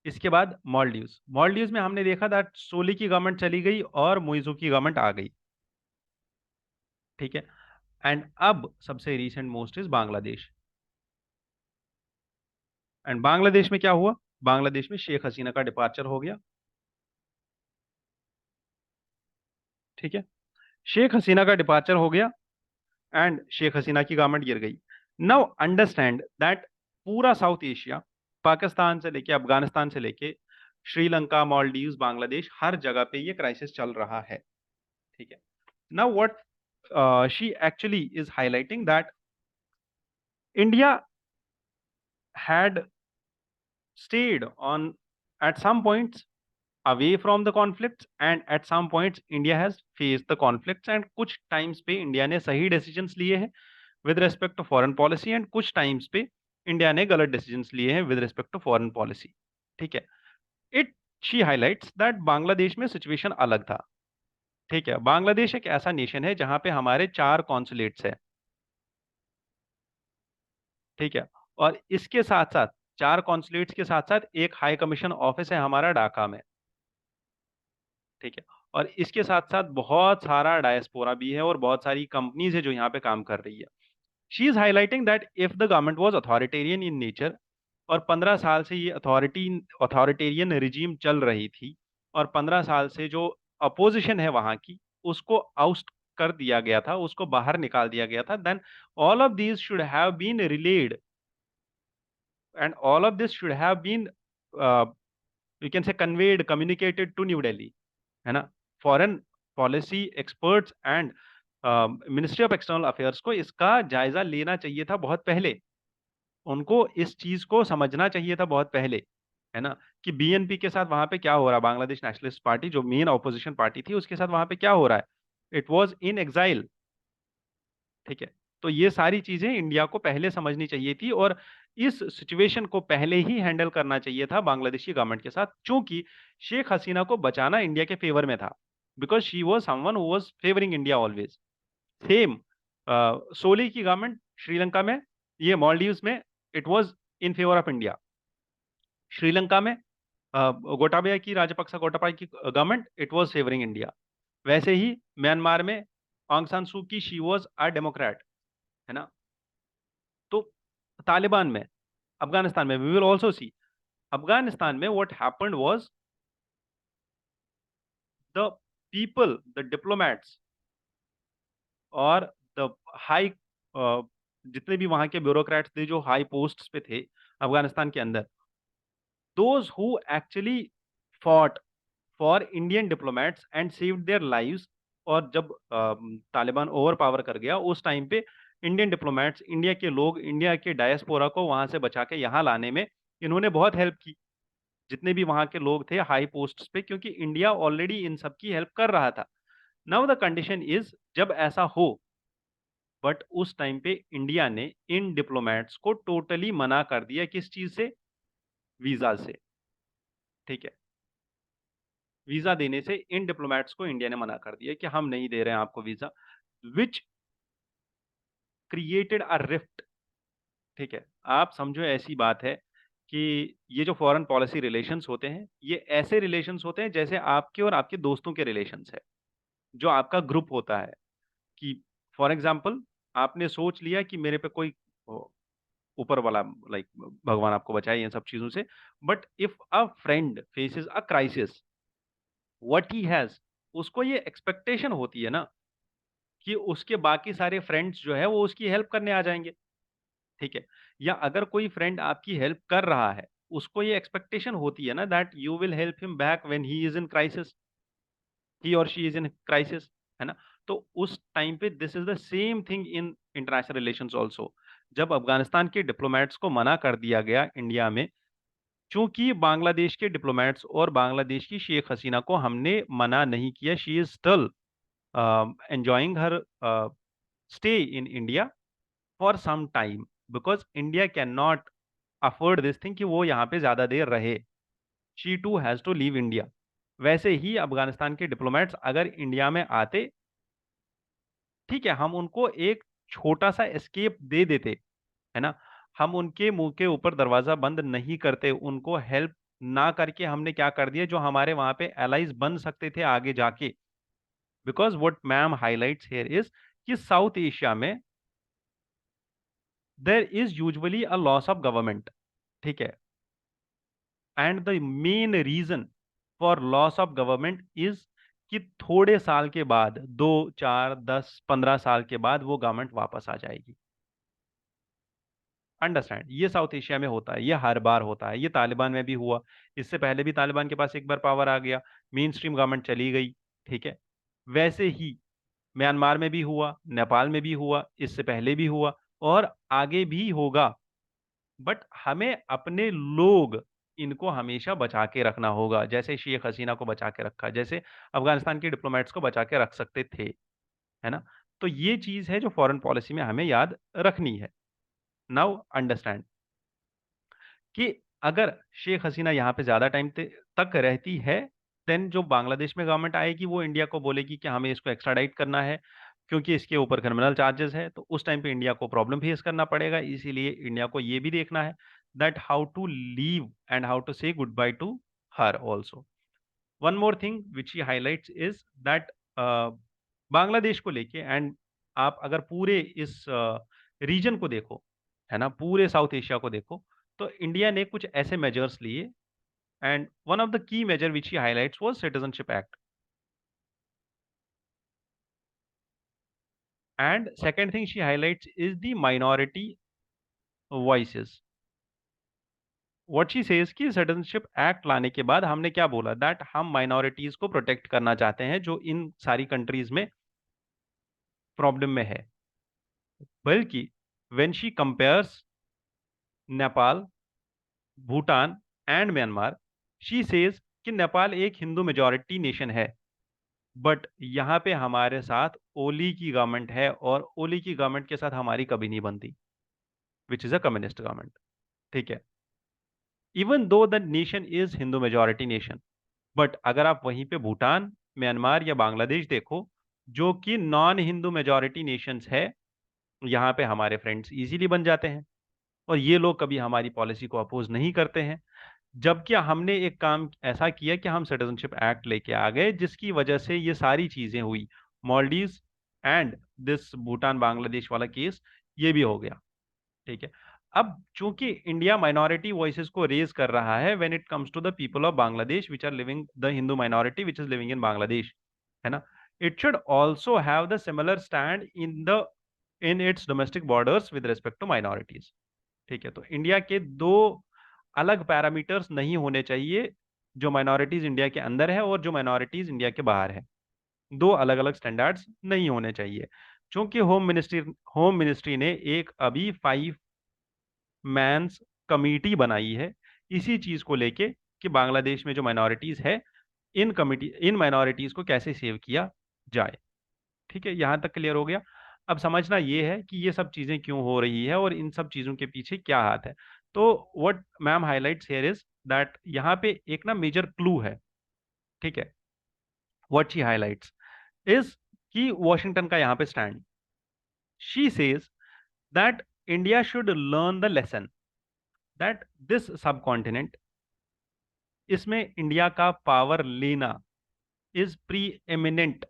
इसके बाद मॉलडीव्स, मॉलडीव्स में हमने देखा था सोली की गवर्नमेंट चली गई और मुइजू की गवर्नमेंट आ गई। ठीक है, एंड अब सबसे recent most is Bangladesh. And Bangladesh में क्या हुआ? बांग्लादेश में शेख हसीना का डिपार्चर हो गया। ठीक है, शेख हसीना का डिपार्चर हो गया एंड शेख हसीना की गवर्नमेंट गिर गई। नाउ अंडरस्टैंड दैट पूरा साउथ एशिया, पाकिस्तान से लेके अफगानिस्तान से लेके श्रीलंका, मालदीव्स, बांग्लादेश, हर जगह पे ये क्राइसिस चल रहा है। ठीक है, now what she actually is highlighting that India had stayed on at some points away from the conflicts, and at some points India has faced the conflicts, and कुछ टाइम्स पे इंडिया ने सही डिसीजंस लिए हैं with respect to foreign policy, and कुछ टाइम्स पे इंडिया ने गलत डिसीजंस लिए हैं with respect to foreign policy. ठीक है, it she highlights that Bangladesh में सिचुएशन अलग था। ठीक है, बांग्लादेश एक ऐसा नेशन है जहां पे हमारे 4 कॉन्सुलेट्स है। ठीक है, और इसके साथ साथ 4 कॉन्सुलेट्स के साथ साथ एक हाई कमीशन ऑफिस है हमारा ढाका में। ठीक है, और इसके साथ साथ बहुत सारा डायस्पोरा भी है और बहुत सारी कंपनीज है जो यहाँ पे काम कर रही है। She is highlighting that if the government was authoritarian in nature, और 15 साल से ये अथॉरिटेरियन रिजीम चल रही थी, और 15 साल से जो अपोजिशन है वहां की, उसको आउस्ट कर दिया गया था, उसको बाहर निकाल दिया गया था, then all of these should have been relayed, and all of this should have been uh, you can say conveyed, communicated to New Delhi, है ना। Foreign policy experts and ministry of external affairs को इसका जायजा लेना चाहिए था बहुत पहले, उनको इस चीज को समझना चाहिए था बहुत पहले। है ना, कि बीएनपी के साथ वहां पे क्या हो रहा है, बांग्लादेश नेशनलिस्ट पार्टी जो मेन ऑपोजिशन पार्टी थी उसके साथ वहां पे क्या हो रहा है, इट वॉज इन एग्जाइल। ठीक है। तो ये सारी चीजें इंडिया को पहले समझनी चाहिए थी, और इस सिचुएशन को पहले ही हैंडल करना चाहिए था बांग्लादेशी गवर्नमेंट के साथ, क्योंकि शेख हसीना को बचाना इंडिया के फेवर में था, because she was someone who was favouring India always. Same Solih की गवर्नमेंट श्रीलंका में, ये मॉलडीव्स में, it was in favour of India. Sri Lanka में गोटाबया की, राजपक्सा गोटाबाया की government, it was favouring India. वैसे ही म्यांमार में ऑंग सान सू की, शी वॉज अ डेमोक्रेट, है ना। तो तालिबान में, अफगानिस्तान में, we will also see, Afghanistan में what happened was the people, the diplomats और द हाई, जितने भी वहां के ब्यूरोक्रेट्स थे जो हाई पोस्ट पे थे अफगानिस्तान के अंदर, those who actually fought for Indian diplomats and saved their lives. और जब तालिबान ओवर पावर कर गया उस टाइम पे इंडियन डिप्लोमैट्स, इंडिया के लोग, इंडिया के डायस्पोरा को वहां से बचा के यहाँ लाने में इन्होंने बहुत हेल्प की, जितने भी वहां के लोग थे हाई पोस्ट पे, क्योंकि इंडिया ऑलरेडी इन सब की हेल्प कर रहा था। नाउ द कंडीशन इज, जब ऐसा हो, बट उस टाइम पे इंडिया ने इन डिप्लोमैट्स को टोटली मना कर दिया, किस चीज से, वीजा से। ठीक है, वीजा देने से इन डिप्लोमैट्स को इंडिया ने मना कर दिया कि हम नहीं दे रहे हैं आपको visa, which created a rift. ठीक है, आप समझो ऐसी बात है कि ये जो फॉरेन पॉलिसी रिलेशंस होते हैं, ये ऐसे रिलेशंस होते हैं जैसे आपके और आपके दोस्तों के रिलेशंस है, जो आपका ग्रुप होता है। कि फॉर एग्जाम्पल, आपने सोच लिया कि मेरे पे कोई ऊपर वाला, लाइक भगवान आपको बचाए इन सब चीजों से, but if a friend faces a crisis, what he has, उसको ये एक्सपेक्टेशन होती है ना कि उसके बाकी सारे फ्रेंड्स जो है वो उसकी हेल्प करने आ जाएंगे। ठीक है, या अगर कोई फ्रेंड आपकी हेल्प कर रहा है, उसको ये एक्सपेक्टेशन होती है ना that you will help him back when he is in crisis, he और शी इज इन क्राइसिस, है ना। तो उस टाइम पे this is the same thing in international relations also. जब अफगानिस्तान के डिप्लोमेट्स को मना कर दिया गया इंडिया में, चूंकि बांग्लादेश के डिप्लोमेट्स और बांग्लादेश की शेख हसीना को हमने मना नहीं किया, she is still enjoying her stay in India for some time, because India can not afford this thing कि वो यहाँ पे ज्यादा देर रहे, she too has to leave India. वैसे ही अफगानिस्तान के डिप्लोमेट्स अगर इंडिया में आते, ठीक है, हम उनको एक छोटा सा एस्केप दे देते, है ना, हम उनके मुंह के ऊपर दरवाजा बंद नहीं करते, उनको हेल्प ना करके हमने क्या कर दिया, जो हमारे वहां पे एलाइज बन सकते थे आगे जाके। Because what ma'am highlights here is कि साउथ एशिया में there is usually a loss of government. ठीक है, and the main reason for loss of government is कि थोड़े साल के बाद, 2 4 10 15 साल के बाद वो गवर्नमेंट वापस आ जाएगी। अंडरस्टैंड, ये साउथ एशिया में होता है, ये हर बार होता है, ये तालिबान में भी हुआ, इससे पहले भी तालिबान के पास एक बार पावर आ गया, मेन स्ट्रीम गवर्नमेंट चली गई। ठीक है, वैसे ही म्यांमार में भी हुआ, नेपाल में भी हुआ, इससे पहले भी हुआ, और आगे भी होगा। बट हमें अपने लोग, इनको हमेशा बचा के रखना होगा, जैसे शेख हसीना को बचा के रखा, जैसे अफगानिस्तान के डिप्लोमेट्स को बचा के रख सकते थे, है ना। तो ये चीज है जो फॉरेन पॉलिसी में हमें याद रखनी है। नाउ अंडरस्टैंड कि अगर शेख हसीना यहाँ पे ज्यादा टाइम तक रहती है, देन जो बांग्लादेश में गवर्नमेंट आएगी वो इंडिया को बोलेगी कि हमें इसको एक्स्ट्राडाइट करना है, क्योंकि इसके ऊपर क्रिमिनल चार्जेस है, तो उस टाइम पे इंडिया को प्रॉब्लम फेस करना पड़ेगा। इसीलिए इंडिया को ये भी देखना है that how to leave and how to say goodbye to her also. One more thing which he highlights is that Bangladesh को लेके, एंड आप अगर पूरे इस रीजन को देखो, है ना, पूरे साउथ एशिया को देखो, तो इंडिया ने कुछ ऐसे मेजर्स लिए, and one of the key major which he highlights was citizenship act, and second thing she highlights is the minority voices. What she says कि सिटीजनशिप एक्ट लाने के बाद हमने क्या बोला, दैट हम माइनॉरिटीज को प्रोटेक्ट करना चाहते हैं जो इन सारी कंट्रीज में प्रॉब्लम में है। बल्कि when she compares Nepal, Bhutan and Myanmar, she says कि नेपाल एक हिंदू मेजॉरिटी नेशन है, बट यहाँ पे हमारे साथ ओली की गवर्नमेंट है और ओली की गवर्नमेंट के साथ हमारी कभी नहीं बनती, विच इज अ कम्युनिस्ट गवर्नमेंट। ठीक है, even though the nation is Hindu majority nation, but अगर आप वहीं पे भूटान, म्यांमार या बांग्लादेश देखो, जो कि नॉन हिंदू मेजॉरिटी नेशंस है, यहाँ पे हमारे फ्रेंड्स इजीली बन जाते हैं और ये लोग कभी हमारी पॉलिसी को अपोज नहीं करते हैं। जबकि हमने एक काम ऐसा किया कि हम सिटीजनशिप एक्ट लेके आ गए, जिसकी वजह से ये सारी चीजें हुई, Maldive and this Bhutan Bangladesh वाला केस ये भी हो गया। ठीक है, अब चूंकि इंडिया माइनॉरिटी वॉइसेस को रेज कर रहा है when it comes to the people of Bangladesh which are living, the Hindu minority which is living in Bangladesh, है ना, it should also have the similar stand in its domestic borders with respect to minorities. ठीक है, तो इंडिया के दो अलग पैरामीटर्स नहीं होने चाहिए, जो माइनॉरिटीज इंडिया के अंदर है और जो माइनॉरिटीज इंडिया के बाहर है, दो अलग अलग स्टैंडर्ड्स नहीं होने चाहिए। क्योंकि होम मिनिस्ट्री ने एक अभी 5 मैंस कमिटी बनाई है इसी चीज को लेके, कि बांग्लादेश में जो माइनॉरिटीज है, इन माइनॉरिटीज को कैसे सेव किया जाए। ठीक है, यहां तक क्लियर हो गया। अब समझना ये है कि ये सब चीजें क्यों हो रही है और इन सब चीजों के पीछे क्या हाथ है। तो what ma'am highlights here is that यहाँ पे एक ना मेजर क्लू है। ठीक है, व्हाट शी हाईलाइट्स इज कि वॉशिंगटन का यहाँ पे stand, she says that India should learn the lesson that this सब कॉन्टिनेंट, इसमें इंडिया का पावर लेना इज प्री एमिनेंट।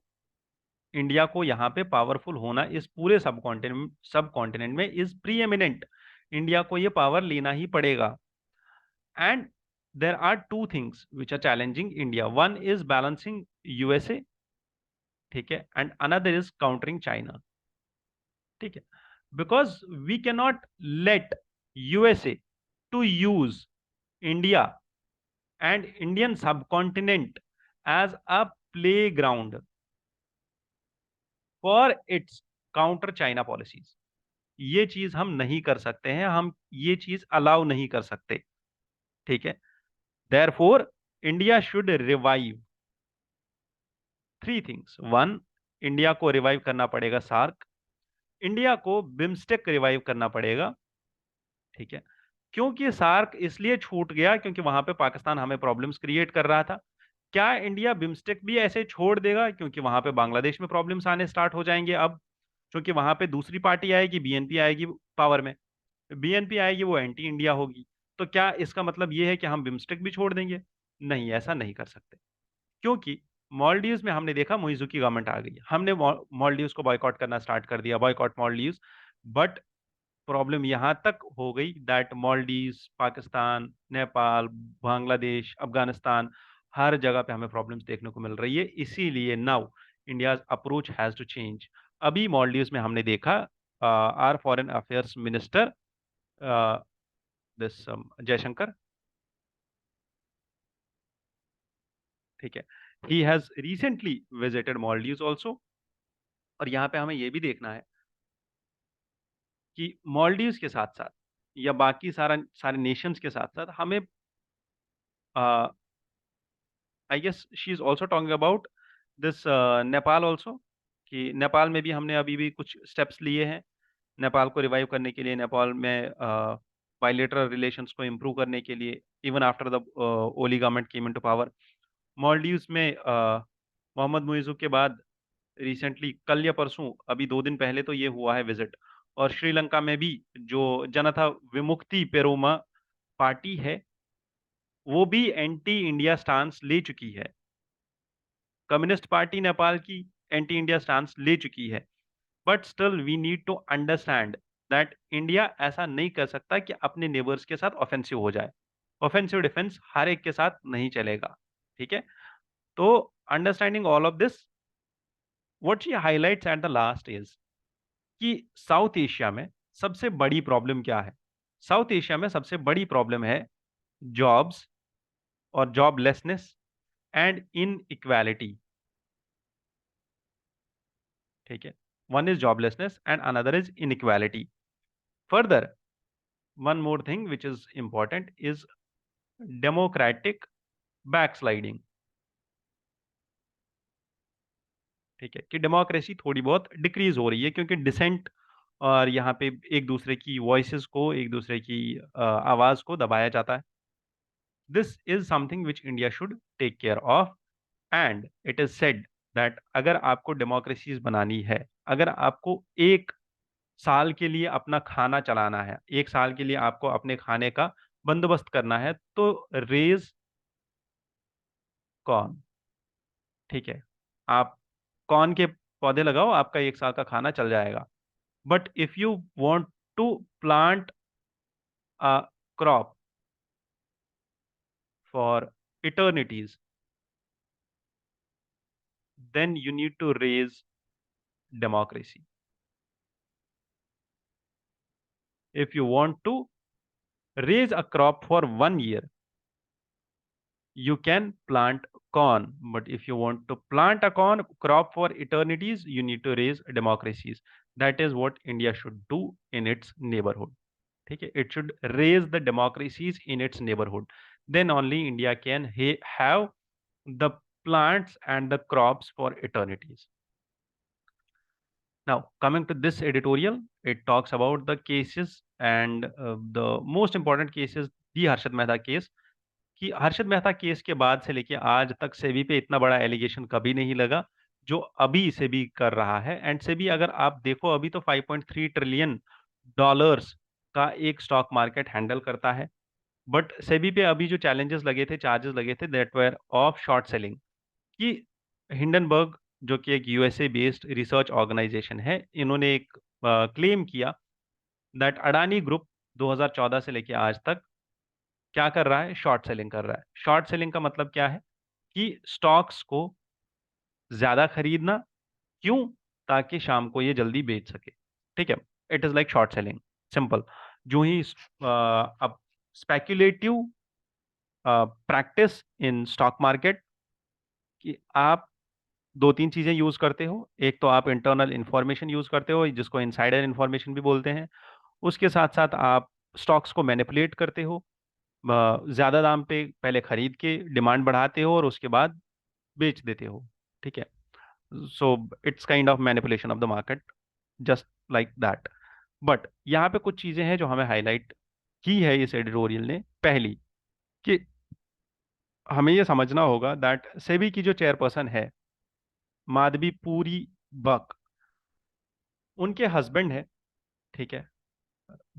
इंडिया को यहाँ पे पावरफुल होना इस पूरे सब कॉन्टिनेंट में इज प्री एमिनेंट। इंडिया को ये पावर लेना ही पड़ेगा। And there are two things which are challenging India, one is balancing USA, ठीक है, and another is countering China. ठीक है, because we can not let USA to use India and Indian subcontinent as a playground for its counter China policies. ये चीज हम नहीं कर सकते हैं, हम ये चीज अलाउ नहीं कर सकते। ठीक है, therefore India should revive 3 things. One, India को रिवाइव करना पड़ेगा सार्क, इंडिया को बिम्स्टेक रिवाइव करना पड़ेगा। ठीक है, क्योंकि सार्क इसलिए छूट गया क्योंकि वहां पे पाकिस्तान हमें प्रॉब्लम्स क्रिएट कर रहा था। क्या इंडिया बिम्स्टेक भी ऐसे छोड़ देगा? क्योंकि वहां पे बांग्लादेश में प्रॉब्लम्स आने स्टार्ट हो जाएंगे अब, क्योंकि वहां पे दूसरी पार्टी आएगी, बीएनपी आएगी पावर में, बीएनपी आएगी, वो एंटी इंडिया होगी। तो क्या इसका मतलब ये है कि हम बिम्स्टेक भी छोड़ देंगे? नहीं, ऐसा नहीं कर सकते। क्योंकि मॉलडीव्स में हमने देखा मोइजू की गवर्नमेंट आ गई, हमने मॉलडीव्स को बॉयकॉट करना स्टार्ट कर दिया, बॉयकॉट मॉलडीव्स। बट प्रॉब्लम यहां तक हो गई दैट मॉलडीव्स, पाकिस्तान, नेपाल, बांग्लादेश, अफगानिस्तान, हर जगह पे हमें प्रॉब्लम्स देखने को मिल रही है। इसीलिए now India approach has to change. अभी मॉलडीव्स में हमने देखा our foreign affairs minister this Jaishankar, ठीक है, he has recently visited Maldives also. और यहाँ पे हमें ये भी देखना है कि मॉलडीव्स के साथ साथ या बाकी सारे नेशंस के साथ साथ हमें, I guess she is also talking about this Nepal also, कि नेपाल में भी हमने अभी भी कुछ स्टेप्स लिए हैं नेपाल को रिवाइव करने के लिए, नेपाल में बायलेटरल रिलेशंस को इम्प्रूव करने के लिए, even after the Oli government came into power. Maldives में मोहम्मद मुइज़ू के बाद रिसेंटली, कल या परसों, अभी 2 दिन पहले तो ये हुआ है विजिट। और श्रीलंका में भी जो जनता विमुक्ति पेरोमा पार्टी है, वो भी एंटी इंडिया स्टांस ले चुकी है। कम्युनिस्ट पार्टी नेपाल की एंटी इंडिया स्टांस ले चुकी है। But still we need to understand that India ऐसा नहीं कर सकता कि अपने नेबर्स के साथ ऑफेंसिव हो जाए। ऑफेंसिव डिफेंस हर एक के साथ नहीं चलेगा। ठीक है, तो understanding all of this, what she highlights at the last is कि साउथ एशिया में सबसे बड़ी प्रॉब्लम क्या है? साउथ एशिया में सबसे बड़ी प्रॉब्लम है जॉब्स और जॉबलेसनेस एंड इन इक्वालिटी। ठीक है, one is joblessness and another is inequality. Further, one more thing which is important is democratic backsliding. ठीक है, कि डेमोक्रेसी थोड़ी बहुत डिक्रीज हो रही है क्योंकि डिसेंट और यहाँ पे एक दूसरे की वॉइसेस को, एक दूसरे की आवाज को दबाया जाता है। This is something which India should take care of. And it is said that अगर आपको डेमोक्रेसीज बनानी है, अगर आपको एक साल के लिए अपना खाना चलाना है, एक साल के लिए आपको अपने खाने का बंदोबस्त करना है, तो रेज कॉर्न। ठीक है, आप कॉर्न के पौधे लगाओ, आपका एक साल का खाना चल जाएगा। But if you want to plant a crop for eternities, then you need to raise democracy. If you want to raise a crop for 1 year, you can plant corn. But if you want to plant a corn crop for eternities, you need to raise democracies. That is what India should do in its neighborhood. ठीक है, it should raise the democracies in its neighborhood. Then only India can have the plants and the crops for eternities. Now, coming to this editorial, it talks about the cases and the most important cases, the Harshad Mehta case. कि हर्षद मेहता केस के बाद से लेके आज तक सेबी पे इतना बड़ा एलिगेशन कभी नहीं लगा जो अभी सेबी कर रहा है। एंड सेबी अगर आप देखो अभी तो 5.3 ट्रिलियन डॉलर्स का एक स्टॉक मार्केट हैंडल करता है। बट सेबी पे अभी जो चैलेंजेस लगे थे, चार्जेस लगे थे, that were of short selling. कि हिंडनबर्ग जो कि एक यूएसए बेस्ड रिसर्च ऑर्गेनाइजेशन है, इन्होंने एक क्लेम किया दैट अडानी ग्रुप 2014 से लेके आज तक क्या कर रहा है, शॉर्ट सेलिंग कर रहा है। शॉर्ट सेलिंग का मतलब क्या है कि स्टॉक्स को ज्यादा खरीदना, क्यों, ताकि शाम को ये जल्दी बेच सके। ठीक है, it is like short selling, simple. जो ही अब speculative practice in stock market कि आप दो तीन चीजें यूज करते हो। एक तो आप इंटरनल इंफॉर्मेशन यूज करते हो जिसको इनसाइडर इंफॉर्मेशन भी बोलते हैं। उसके साथ साथ आप स्टॉक्स को मैनिपुलेट करते हो, ज्यादा दाम पे पहले खरीद के डिमांड बढ़ाते हो और उसके बाद बेच देते हो। ठीक है, so it's kind of manipulation of the market, just like that. But यहाँ पे कुछ चीजें हैं जो हमें हाईलाइट की है इस एडिटोरियल ने। पहली, कि हमें ये समझना होगा दैट सेबी की जो चेयरपर्सन है माधवी पूरी बक, उनके हस्बैंड है, ठीक है,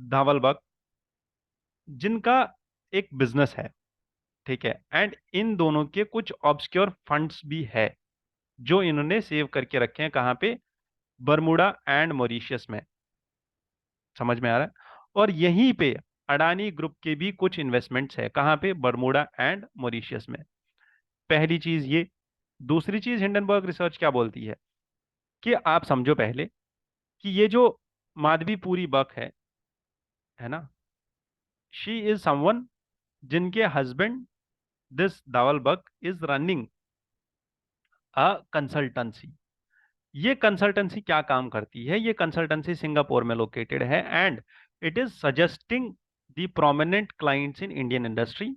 धावल बक, जिनका एक बिजनेस है। ठीक है, एंड इन दोनों के कुछ ऑब्सक्योर फंड्स भी है जो इन्होंने सेव करके रखे हैं। कहाँ पे, बरमुडा एंड मॉरिशियस में। समझ में आ रहा है। और यहीं पे अडानी ग्रुप के भी कुछ इन्वेस्टमेंट्स है। कहाँ पे, बरमुडा एंड मॉरिशियस में। पहली चीज ये। दूसरी चीज, हिंडनबर्ग रिसर्च क्या बोलती है कि आप समझो पहले कि ये जो माधवी पूरी बक है ना, शी इज समवन जिनके हस्बैंड दिस दावल बक इज रनिंग अ कंसल्टेंसी। ये कंसल्टेंसी क्या काम करती है, ये कंसल्टेंसी सिंगापुर में लोकेटेड है and it is suggesting the prominent clients in Indian industry.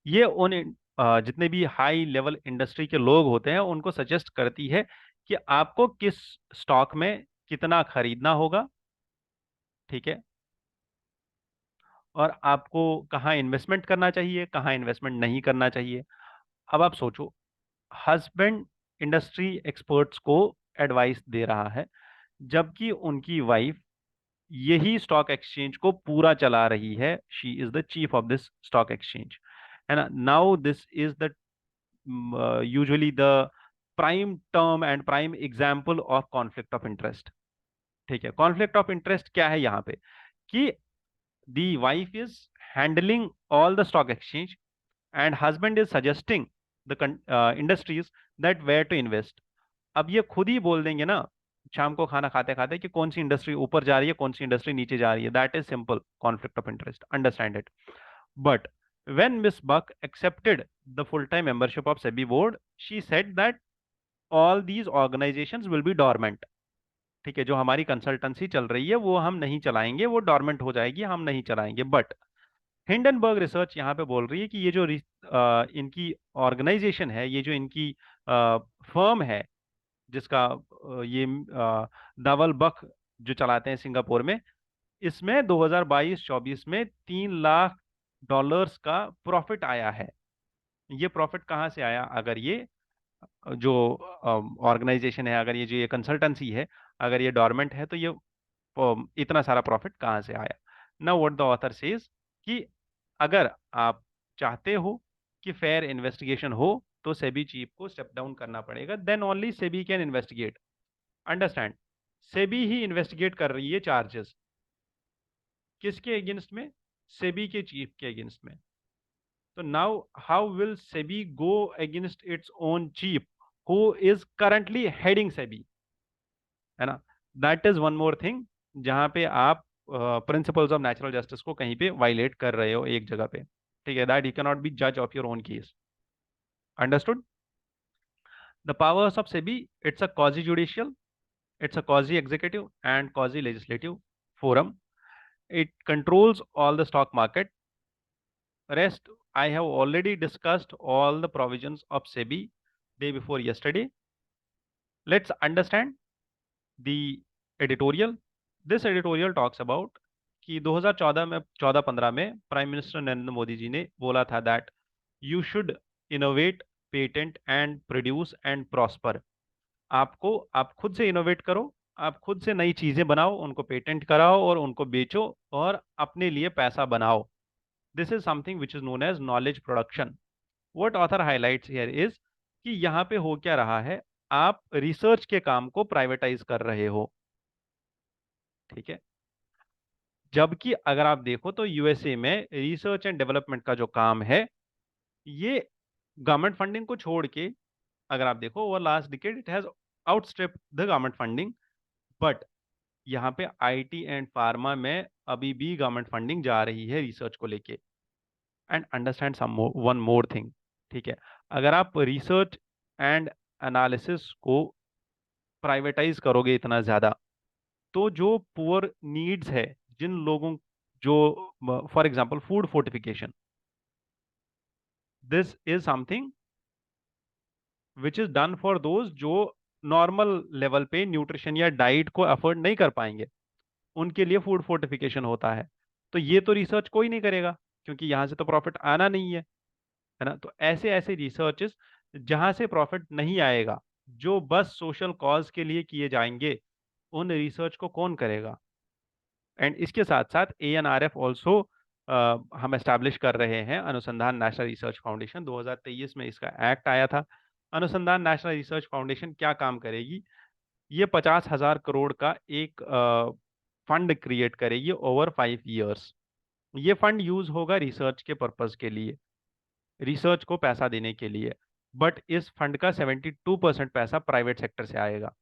ये उन जितने भी हाई लेवल इंडस्ट्री के लोग होते हैं उनको सजेस्ट करती है कि आपको किस स्टॉक में कितना खरीदना होगा। ठीक है, और आपको कहाँ इन्वेस्टमेंट करना चाहिए, कहाँ इन्वेस्टमेंट नहीं करना चाहिए। अब आप सोचो, हस्बैंड इंडस्ट्री एक्सपर्ट्स को एडवाइस दे रहा है जबकि उनकी वाइफ यही स्टॉक एक्सचेंज को पूरा चला रही है। She is the chief of this stock exchange, है ना। Now this is the usually the prime term and prime example of conflict of interest. ठीक है, कॉन्फ्लिक्ट ऑफ इंटरेस्ट क्या है यहाँ पे, कि the wife is handling all the stock exchange and husband is suggesting the industries that where to invest. अब ये खुद ही बोल देंगे ना शाम को खाना खाते खाते कि कौन सी इंडस्ट्री ऊपर जा रही है, कौन सी इंडस्ट्री नीचे जा रही है। That is simple conflict of interest, understand it. But when Miss Buck accepted the full-time membership of SEBI board, she said that all these organizations will be dormant। ठीक है, जो हमारी कंसल्टेंसी चल रही है वो हम नहीं चलाएंगे, वो डॉर्मेंट हो जाएगी, हम नहीं चलाएंगे। बट हिंडनबर्ग रिसर्च यहाँ पे बोल रही है कि ये जो इनकी ऑर्गेनाइजेशन है, ये जो इनकी फर्म है, जिसका ये धवल बक जो चलाते हैं सिंगापुर में, इसमें 2022-24 में $3 लाख का प्रॉफिट आया है। ये प्रॉफिट कहाँ से आया? अगर ये जो ऑर्गेनाइजेशन है, अगर ये कंसल्टेंसी है, अगर ये डोरमेंट है, तो ये इतना सारा प्रॉफिट कहाँ से आया? Now what the author says कि अगर आप चाहते हो कि फेयर इन्वेस्टिगेशन हो, तो सेबी चीफ को स्टेप डाउन करना पड़ेगा, then only SEBI can investigate. Understand? SEBI ही इन्वेस्टिगेट कर रही है चार्जेस, किसके अगेंस्ट में? सेबी के चीफ के अगेंस्ट में। तो now how will SEBI go against its own chief who is currently heading SEBI? है ना? That is one more thing जहां पे आप प्रिंसिपल्स ऑफ नेचुरल जस्टिस को कहीं पे वायलेट कर रहे हो एक जगह पे। ठीक है, that you can not be जज of your own case. Understood? The powers of SEBI, it's a quasi judicial, it's a quasi executive and quasi legislative forum. It controls all the stock market. Rest, I have already discussed all the provisions of SEBI day before yesterday. Let's understand the editorial. This editorial talks about कि 2014 में 14-15 में प्राइम मिनिस्टर नरेंद्र मोदी जी ने बोला था that you should innovate, patent and produce and prosper. आप खुद से इनोवेट करो, आप खुद से नई चीजें बनाओ, उनको पेटेंट कराओ और उनको बेचो और अपने लिए पैसा बनाओ। This is something which is known as knowledge production. What author highlights here is कि यहाँ पे हो क्या रहा है, आप रिसर्च के काम को प्राइवेटाइज कर रहे हो। ठीक है, जबकि अगर आप देखो तो यूएसए में रिसर्च एंड डेवलपमेंट का जो काम है, ये गवर्नमेंट फंडिंग को छोड़ के, अगर आप देखो over last decade it has outstripped the government funding. But यहाँ पे आईटी एंड फार्मा में अभी भी गवर्नमेंट फंडिंग जा रही है रिसर्च को लेके। And understand some one more thing. ठीक है, अगर आप रिसर्च एंड एनालिसिस को प्राइवेटाइज करोगे इतना ज्यादा, तो जो पुअर नीड्स है, जिन लोगों, जो for example food fortification, this is something which is done for those जो नॉर्मल लेवल पे न्यूट्रिशन या डाइट को अफोर्ड नहीं कर पाएंगे, उनके लिए फूड फोर्टिफिकेशन होता है। तो ये तो रिसर्च कोई नहीं करेगा, क्योंकि यहां से तो प्रॉफिट आना नहीं है ना? तो ऐसे ऐसे रिसर्चेस जहां से प्रॉफिट नहीं आएगा, जो बस सोशल कॉज के लिए किए जाएंगे, उन रिसर्च को कौन करेगा? एंड इसके साथ साथ ANRF ऑल्सो हम एस्टैब्लिश कर रहे हैं, अनुसंधान नेशनल रिसर्च फाउंडेशन। 2023 में इसका एक्ट आया था। अनुसंधान नेशनल रिसर्च फाउंडेशन क्या काम करेगी? ये 50,000 करोड़ का एक फंड क्रिएट करेगी ओवर 5 ईयर्स। ये फंड यूज होगा रिसर्च के पर्पज के लिए, रिसर्च को पैसा देने के लिए। बट इस फंड का 72% पैसा प्राइवेट सेक्टर से आएगा।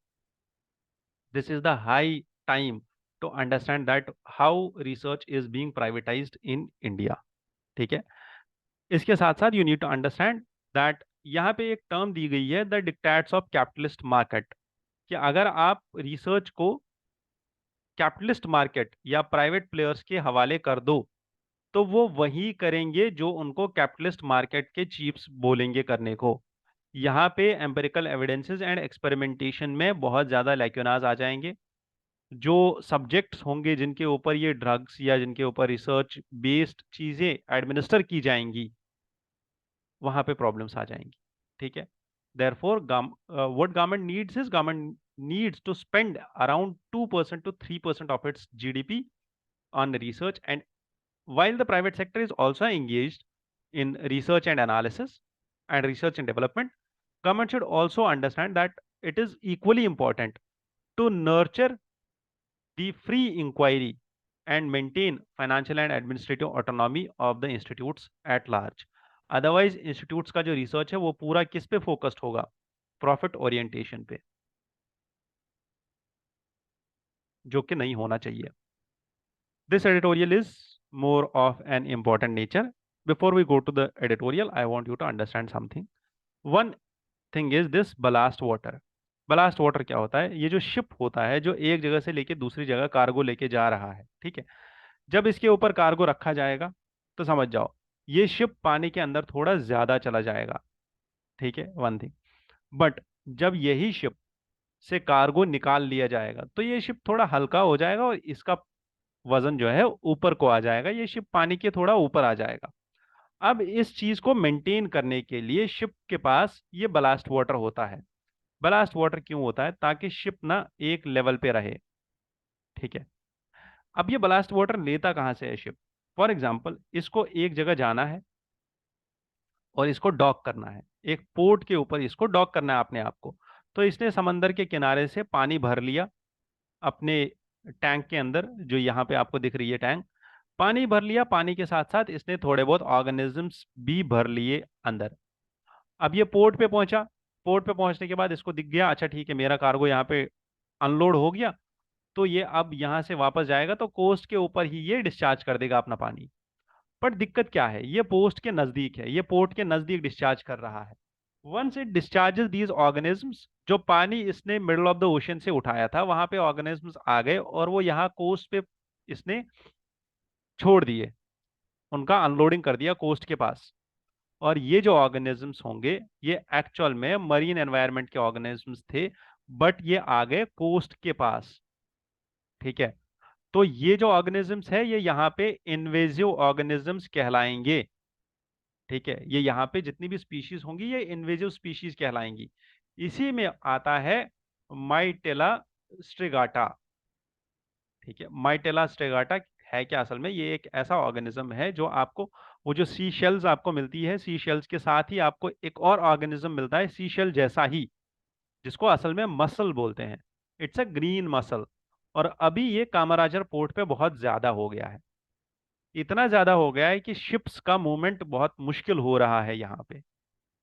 This is the high time to understand that how research is being privatized in India. ठीक है, इसके साथ साथ you need to understand that यहाँ पे एक टर्म दी गई है, the dictates of capitalist market, कि अगर आप रिसर्च को कैपिटलिस्ट मार्केट या प्राइवेट प्लेयर्स के हवाले कर दो, तो वो वही करेंगे जो उनको कैपिटलिस्ट मार्केट के चीफ्स बोलेंगे करने को। यहाँ पे एम्पिरिकल एविडेंसेस एंड एक्सपेरिमेंटेशन में बहुत ज़्यादा लैक्यूनाज आ जाएंगे। जो सब्जेक्ट्स होंगे जिनके ऊपर ये ड्रग्स या जिनके ऊपर रिसर्च बेस्ड चीज़ें एडमिनिस्टर की जाएंगी, वहाँ पे प्रॉब्लम्स आ जाएंगी। ठीक है, therefore what government needs is government needs to spend around 2% to 3% of its GDP on research. And while the private sector is also engaged in research and analysis and research and development, government should also understand that it is equally important to nurture the free inquiry and maintain financial and administrative autonomy of the institutes at large. Otherwise institutes का जो research है वो पूरा किस पे focused होगा? Profit orientation पे, जो कि नहीं होना चाहिए। This editorial is more of an important nature. Before we go to the editorial, I want you to understand something. One thing is this ballast water. Blast water क्या होता है? ये जो शिप होता है जो एक जगह से लेके दूसरी जगह कार्गो लेके जा रहा है, ठीक है, जब इसके ऊपर कार्गो रखा जाएगा, तो समझ जाओ ये शिप पानी के अंदर थोड़ा ज्यादा चला जाएगा, ठीक है, वन थिंग। बट जब यही शिप से कार्गो निकाल लिया जाएगा तो ये शिप थोड़ा हल्का हो जाएगा और इसका वजन जो है ऊपर को आ जाएगा, ये शिप पानी के थोड़ा ऊपर आ जाएगा। अब इस चीज को मेंटेन करने के लिए शिप के पास ये बलास्ट वाटर होता है। बलास्ट वाटर क्यों होता है? ताकि शिप ना एक लेवल पे रहे, ठीक है। अब ये बलास्ट वाटर लेता कहाँ से है शिप? फॉर एग्जाम्पल इसको एक जगह जाना है और इसको डॉक करना है, एक पोर्ट के ऊपर इसको डॉक करना है अपने आप को। तो इसने समंदर के किनारे से पानी भर लिया अपने टैंक के अंदर, जो यहाँ पे आपको दिख रही है टैंक, पानी भर लिया। पानी के साथ साथ इसने थोड़े बहुत ऑर्गेनिजम्स भी भर लिए अंदर। अब ये पोर्ट पे पहुंचा। पोर्ट पे पहुंचने के बाद इसको दिख गया, अच्छा ठीक है मेरा कार्गो यहाँ पे अनलोड हो गया, तो ये अब यहाँ से वापस जाएगा तो कोस्ट के ऊपर ही ये डिस्चार्ज कर देगा अपना पानी। पर दिक्कत क्या है, ये पोस्ट के नजदीक है, ये पोर्ट के नजदीक डिस्चार्ज कर रहा है। Once it discharges these organisms, जो पानी इसने मिडल ऑफ द ओशन से उठाया था वहां पे ऑर्गेनिजम्स आ गए और वो यहाँ कोस्ट पे इसने छोड़ दिए, उनका अनलोडिंग कर दिया कोस्ट के पास। और ये जो ऑर्गेनिजम्स होंगे ये एक्चुअल में मरीन एनवायरनमेंट के ऑर्गेनिजम्स थे, बट ये आ गए कोस्ट के पास, ठीक है। तो ये जो ऑर्गेनिजम्स है ये यहाँ पे इन्वेजिव ऑर्गेनिजम्स कहलाएंगे, ठीक है। ये यहाँ पे जितनी भी स्पीशीज होंगी ये इन्वेजिव स्पीशीज कहलाएंगी। इसी में आता है माइटेला स्ट्रिगाटा, ठीक है। माइटेला स्ट्रिगाटा है क्या? असल में ये एक ऐसा ऑर्गेनिज्म है जो आपको, वो जो सी शेल्स आपको मिलती है, सी शेल्स के साथ ही आपको एक और ऑर्गेनिज्म मिलता है सी शेल जैसा ही, जिसको असल में मसल बोलते हैं। It's a green muscle. और अभी ये कामराजर पोर्ट पे बहुत ज्यादा हो गया है, इतना ज्यादा हो गया है कि शिप्स का मूवमेंट बहुत मुश्किल हो रहा है यहाँ पे,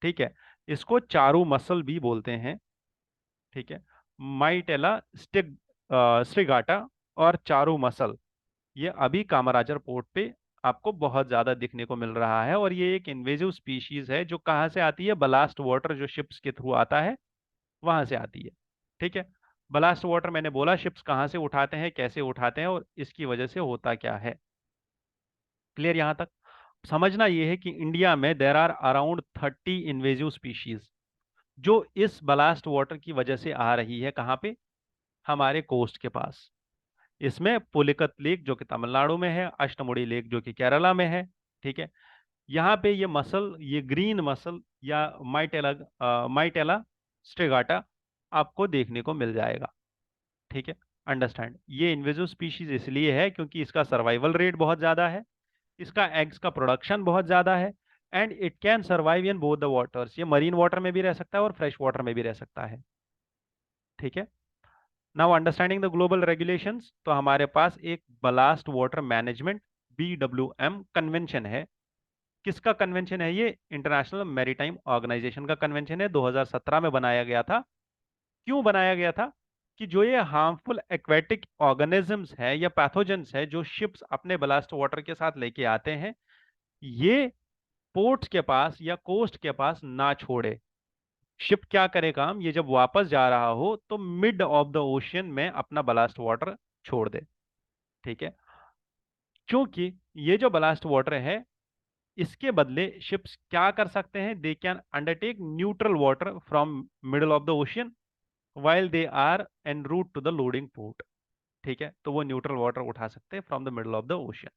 ठीक है। इसको चारू मसल भी बोलते हैं, ठीक है। माइटेला स्ट्रिगाटा और चारू मसल, ये अभी कामराजर पोर्ट पे आपको बहुत ज्यादा दिखने को मिल रहा है। और ये एक इन्वेजिव स्पीशीज है जो कहाँ से आती है? बलास्ट वाटर जो शिप्स के थ्रू आता है वहां से आती है, ठीक है। बलास्ट वाटर मैंने बोला शिप्स कहाँ से उठाते हैं, कैसे उठाते हैं और इसकी वजह से होता क्या है। क्लियर यहाँ तक? समझना ये है कि इंडिया में there are around 30 invasive species जो इस बलास्ट वाटर की वजह से आ रही है। कहाँ पे? हमारे कोस्ट के पास। इसमें पुलिकत लेक जो कि तमिलनाडु में है, अष्टमुड़ी लेक जो कि केरला में है, ठीक है। यहाँ पे ये मसल, ये ग्रीन मसल या माइटेला स्ट्रिगाटा आपको देखने को मिल जाएगा, ठीक है। अंडरस्टैंड? ये इन्वेजिव स्पीशीज इसलिए है क्योंकि इसका सर्वाइवल रेट बहुत ज्यादा है, इसका एग्स का प्रोडक्शन बहुत ज्यादा है, and it can survive in both the waters. ये मरीन वाटर में भी रह सकता है और फ्रेश वाटर में भी रह सकता है, ठीक है। Now understanding the global regulations, तो हमारे पास एक blast water management BWM convention है। किसका कन्वेंशन है ये? इंटरनेशनल मैरीटाइम ऑर्गेनाइजेशन का कन्वेंशन है, 2017 में बनाया गया था। क्यों बनाया गया था? कि जो ये हार्मफुल एक्वेटिक ऑर्गेनिजम्स है या पैथोजेंस है जो शिप्स अपने बलास्ट वाटर के साथ लेके आते हैं, ये पोर्ट्स के पास या कोस्ट के पास ना छोड़े। शिप क्या करे काम, ये जब वापस जा रहा हो तो मिड ऑफ द ओशियन में अपना बलास्ट वाटर छोड़ दे, ठीक है। क्योंकि ये जो बलास्ट वाटर है इसके बदले शिप्स क्या कर सकते हैं? They can undertake neutral water from middle of the ocean while they are en route to the loading port, ठीक है। तो वो न्यूट्रल वाटर उठा सकते हैं from the middle of the ocean.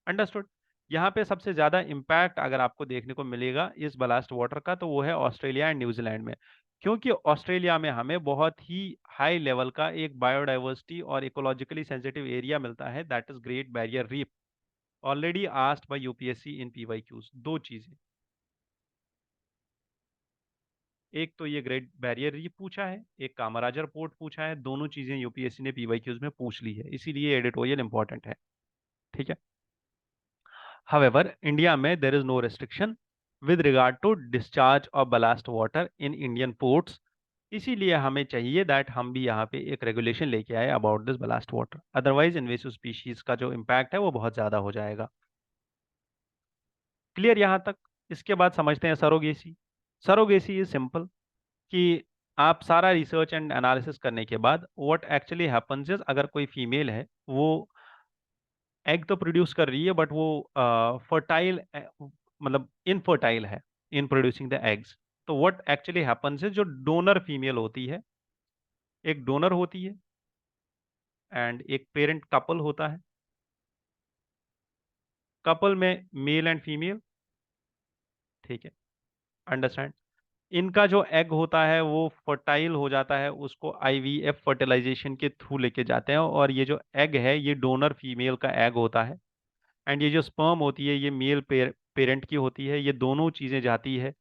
Understood? यहाँ पे सबसे ज्यादा इम्पैक्ट अगर आपको देखने को मिलेगा इस बलास्ट वाटर का तो वो है ऑस्ट्रेलिया एंड न्यूजीलैंड में। क्योंकि ऑस्ट्रेलिया में हमें बहुत ही हाई लेवल का एक बायोडाइवर्सिटी और इकोलॉजिकली सेंसिटिव एरिया मिलता है, that is great barrier reef. Already asked by UPSC in PYQs. दो चीजें, एक तो ये ग्रेट बैरियर रीफ पूछा है, एक कामराजर पोर्ट पूछा है। दोनों चीजें यूपीएससी ने पीवाईक्यूज में पूछ ली है, इसीलिए एडिटोरियल इंपॉर्टेंट है, ठीक है। However, इंडिया में there is no restriction with regard to discharge of ballast water in Indian ports। इसीलिए हमें चाहिए दैट हम भी यहाँ पे एक रेगुलेशन लेके आए about this blast water, otherwise invasive species का जो इम्पैक्ट है वो बहुत ज्यादा हो जाएगा। क्लियर यहाँ तक? इसके बाद समझते हैं सरोगेसी। सरोगेसी इज सिंपल कि आप सारा रिसर्च एंड एनालिसिस करने के बाद व्हाट एक्चुअली हैपेंस इज, अगर कोई फीमेल है वो एग तो प्रोड्यूस कर रही है बट वो फर्टाइल मतलब इनफर्टाइल है इन प्रोड्यूसिंग द एग्स। तो व्हाट एक्चुअली हैपन्स है, जो डोनर फीमेल होती है, एक डोनर होती है एंड एक पेरेंट कपल होता है। कपल में मेल एंड फीमेल, ठीक है, अंडरस्टैंड। इनका जो एग होता है वो फर्टाइल हो जाता है, उसको आईवीएफ फर्टिलाइजेशन के थ्रू लेके जाते हैं, और ये जो एग है ये डोनर फीमेल का एग होता है। एंड ये जो स्पर्म होती है ये मेल पेरेंट की होती है। ये दोनों चीजें जाती है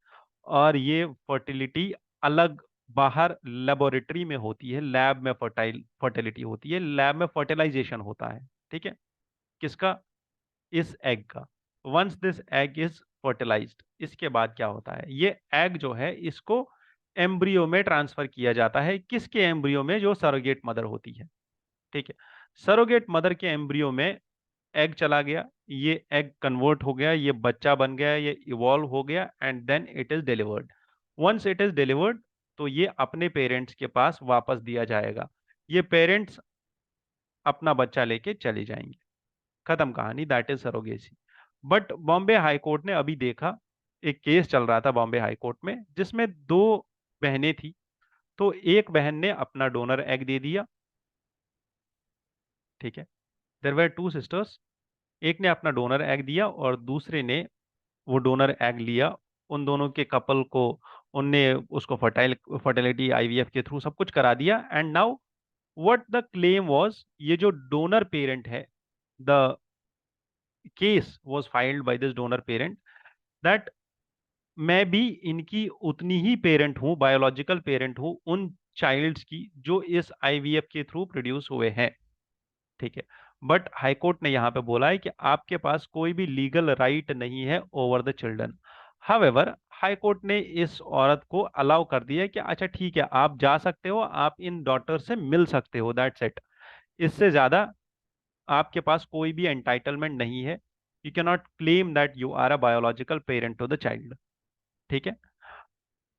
और ये फर्टिलिटी अलग बाहर लेबोरेटरी में होती है, लैब में फर्टिलिटी होती है, लैब में फर्टिलाइजेशन होता है। ठीक है, किसका? इस एग का। Once this egg is fertilized, इसके बाद क्या होता है, ये एग जो है इसको एम्ब्रियो में ट्रांसफर किया जाता है। किसके एम्ब्रियो में? जो सरोगेट मदर होती है। ठीक है, सरोगेट मदर के एम्ब्रियो में एग चला गया, ये एग कन्वर्ट हो गया, ये बच्चा बन गया, ये इवॉल्व हो गया and then it is delivered. Once it is delivered तो ये अपने पेरेंट्स के पास वापस दिया जाएगा। ये पेरेंट्स अपना बच्चा लेके चले जाएंगे। खत्म कहानी, that is surrogacy. But Bombay high court ने अभी देखा, एक केस चल रहा था बॉम्बे हाई कोर्ट में जिसमें दो बहनें थी। तो एक बहन ने अपना डोनर एग दे दिया, ठीक है, देयर वर टू सिस्टर्स। एक ने अपना डोनर एग दिया और दूसरे ने वो डोनर एग लिया। उन दोनों के कपल को उनने उसको फर्टिलिटी आईवीएफ के थ्रू सब कुछ करा दिया। And now what the claim was, ये जो डोनर पेरेंट है, the case was filed by this donor parent that मैं भी इनकी उतनी ही पेरेंट हूं, बायोलॉजिकल पेरेंट हूं उन चाइल्ड्स की जो इस आईवीएफ के थ्रू प्रोड्यूस हुए हैं। ठीक है, बट हाईकोर्ट ने यहां पे बोला है कि आपके पास कोई भी लीगल राइट नहीं है over the children. However high court ने इस औरत को अलाउ कर दिया कि अच्छा ठीक है, आप जा सकते हो, आप इन डॉटर से मिल सकते हो, दैट्स इट। इससे ज्यादा आपके पास कोई भी एंटाइटलमेंट नहीं है। You can not claim that you are a biological parent to the child. ठीक है,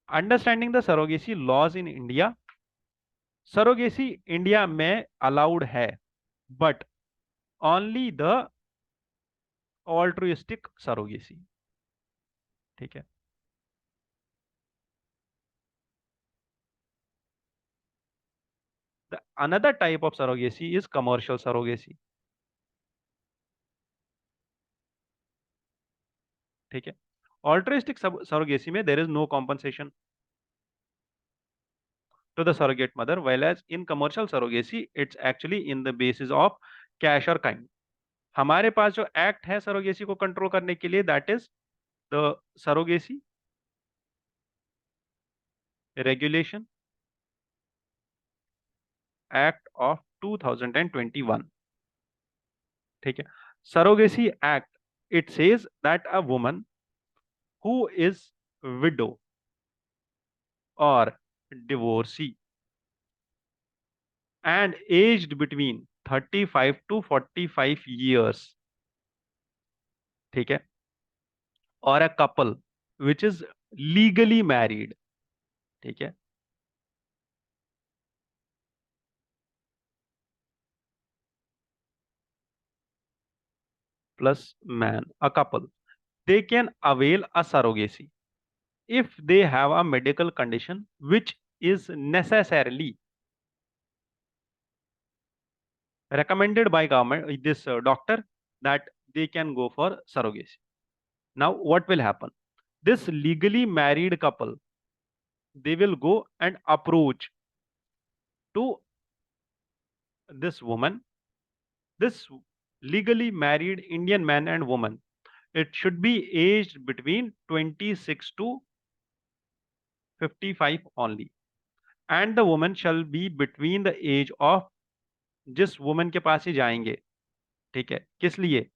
understanding the surrogacy laws in India. Surrogacy India में अलाउड है but only the altruistic surrogacy. ठीक है, the another type of surrogacy is commercial surrogacy. ठीक है, ऑल्ट्रुइस्टिक सरोगेसी में there is no compensation to the surrogate mother, whereas in commercial surrogacy it's actually in the basis of cash or kind। हमारे पास जो एक्ट है सरोगेसी को कंट्रोल करने के लिए, that is the surrogacy regulation act of 2021। ठीक है, surrogacy act, it says that a woman who is widow और divorcee and aged between 35 to 45 years, ठीक है, और a couple which is legally married, ठीक है, plus man, a couple, they can avail a surrogacy if they have a medical condition which is necessarily recommended by government, this doctor, that they can go for surrogacy. Now what will happen, this legally married couple, they will go and approach to this woman, this legally married Indian man and woman. It should be aged between 26 to 55 only, and the woman shall be between the age of, जिस वुमेन के पास ही जाएंगे, ठीक है, किस लिए?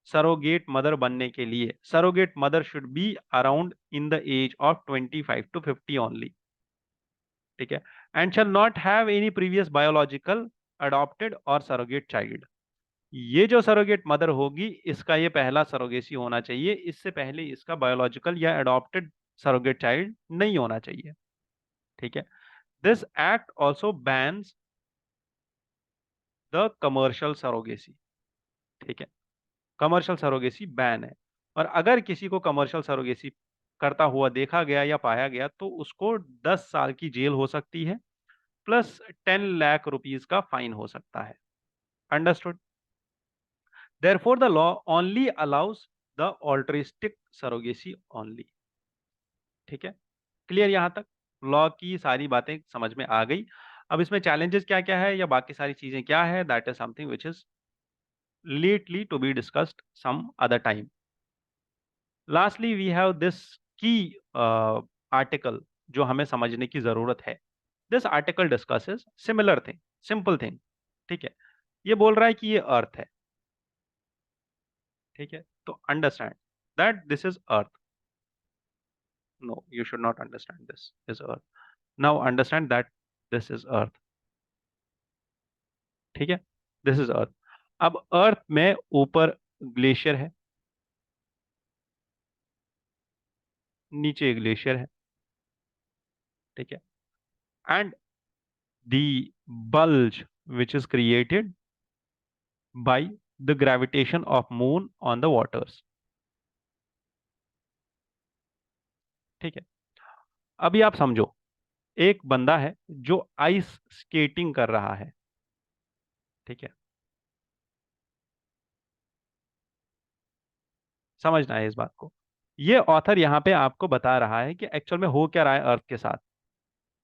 सरोगेट मदर बनने के लिए। Surrogate mother should be around in the age of 25 to 50 only. ठीक है, and shall not have any previous biological adopted और सरोगेट चाइल्ड। ये जो सरोगेट मदर होगी इसका ये पहला सरोगेसी होना चाहिए, इससे पहले इसका बायोलॉजिकल या अडॉप्टेड सरोगेट चाइल्ड नहीं होना चाहिए। ठीक है, this act also bans the commercial surrogacy. ठीक है, कमर्शियल सरोगेसी बैन है। और अगर किसी को कमर्शियल सरोगेसी करता हुआ देखा गया या पाया गया तो उसको 10 साल की जेल हो सकती है प्लस 10 लाख रुपीज का फाइन हो सकता है। Understood? Therefore the law only allows the altruistic surrogacy only. ठीक है, क्लियर यहां तक? लॉ की सारी बातें समझ में आ गई। अब इसमें चैलेंजेस क्या क्या है या बाकी सारी चीजें क्या है, that is something which is lately to be discussed some other time. Lastly we have this key article जो हमें समझने की जरूरत है। This article discusses similar thing, simple thing. ठीक है, ये बोल रहा है कि ये अर्थ है। ठीक है, तो understand that this is earth. No, you should not understand this is earth. Now understand that this is earth. ठीक है, दिस इज अर्थ। अब अर्थ में ऊपर ग्लेशियर है, नीचे ग्लेशियर है। ठीक है, and the bulge which is created by the gravitation of moon on the waters। ठीक है, अभी आप समझो, एक बंदा है जो आइस स्केटिंग कर रहा है। ठीक है, समझना है इस बात को। ये ऑथर यहाँ पे आपको बता रहा है कि एक्चुअल में हो क्या रहा है अर्थ के साथ।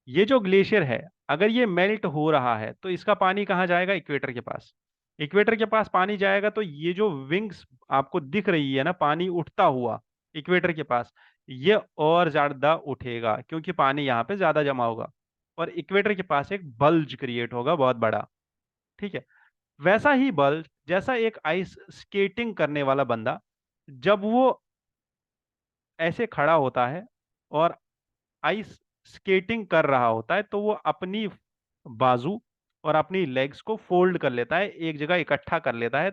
ये जो ग्लेशियर है, अगर ये मेल्ट हो रहा है तो इसका पानी कहाँ जाएगा? इक्वेटर के पास। इक्वेटर के पास पानी जाएगा तो ये जो विंग्स आपको दिख रही है ना, पानी उठता हुआ इक्वेटर के पास, ये और ज्यादा उठेगा क्योंकि पानी यहाँ पे ज्यादा जमा होगा और इक्वेटर के पास एक बल्ज क्रिएट होगा बहुत बड़ा। ठीक है, वैसा ही बल्ज जैसा एक आइस स्केटिंग करने वाला बंदा जब वो ऐसे खड़ा होता है और आइस स्केटिंग कर रहा होता है तो वो अपनी बाजू और अपनी लेग्स को फोल्ड कर लेता है, एक जगह इकट्ठा कर लेता है,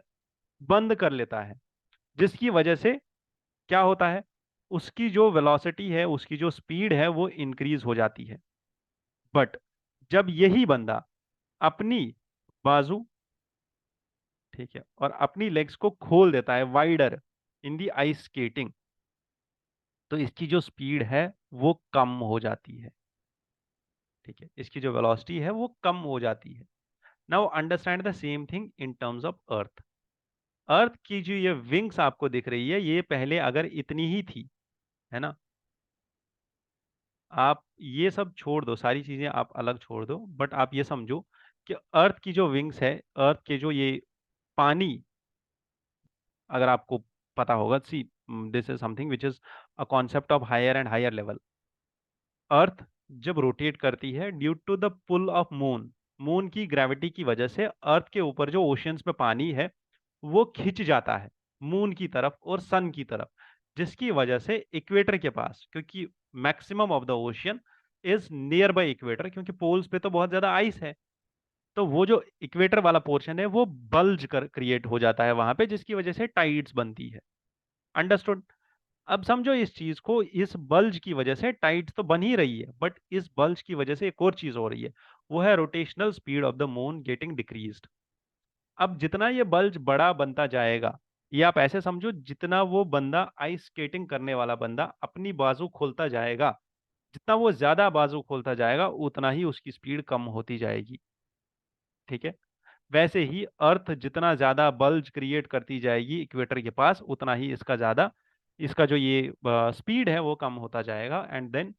बंद कर लेता है, जिसकी वजह से क्या होता है, उसकी जो वेलोसिटी है, उसकी जो स्पीड है वो इंक्रीज हो जाती है। बट जब यही बंदा अपनी बाजू, ठीक है, और अपनी लेग्स को खोल देता है वाइडर इन दी आइस स्केटिंग, तो इसकी जो स्पीड है वो कम हो जाती है। ठीक है, इसकी जो वेलोसिटी है वो कम हो जाती है। Now understand the same thing in terms of earth. Earth की जो ये विंग्स आपको दिख रही है, ये पहले अगर इतनी ही थी, है ना, आप ये सब छोड़ दो, सारी चीजें आप अलग छोड़ दो, बट आप ये समझो कि अर्थ की जो विंग्स है, अर्थ के जो ये पानी, अगर आपको पता होगा, see this is something which is a concept of higher and higher level. Earth जब रोटेट करती है due to the pull of moon, moon की ग्रेविटी की वजह से अर्थ के ऊपर जो ओशियंस में पानी है वो खिंच जाता है मून की तरफ और सन की तरफ, जिसकी वजह से इक्वेटर के पास, क्योंकि maximum of the ocean is near by equator, क्योंकि पोल्स पे तो बहुत ज्यादा आइस है, तो वो जो इक्वेटर वाला पोर्शन है वो बल्ज कर क्रिएट हो जाता है वहां पे, जिसकी वजह से टाइड्स बनती है। अंडरस्टूड? अब समझो इस चीज को, इस बल्ज की वजह से टाइड्स तो बन ही रही है, बट इस बल्ज की वजह से एक और चीज हो रही है, वो है rotational speed of the moon getting decreased. अब जितना ये बल्ज बड़ा बनता जाएगा, ये आप ऐसे समझो, जितना वो बंदा आइस स्केटिंग करने वाला बंदा अपनी बाजू खोलता जाएगा, जितना वो ज्यादा बाजू खोलता जाएगा उतना ही उसकी स्पीड कम होती जाएगी। ठीक है, वैसे ही अर्थ जितना ज्यादा बल्ज क्रिएट करती जाएगी इक्वेटर के पास, उतना ही इसका ज्यादा, इसका जो ये स्पीड है वो कम होता जाएगा। एंड देन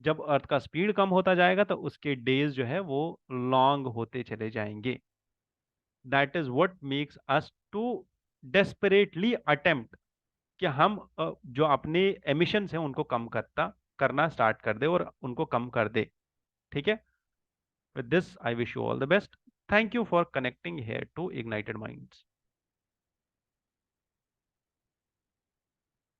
जब अर्थ का स्पीड कम होता जाएगा तो उसके डेज जो है वो लॉन्ग होते चले जाएंगे। That is what makes us to desperately attempt कि हम जो अपने एमिशंस हैं उनको कम करना स्टार्ट कर दे और उनको कम कर दे। ठीक है, with this I wish you all the best. Thank you for connecting here to Ignited Minds.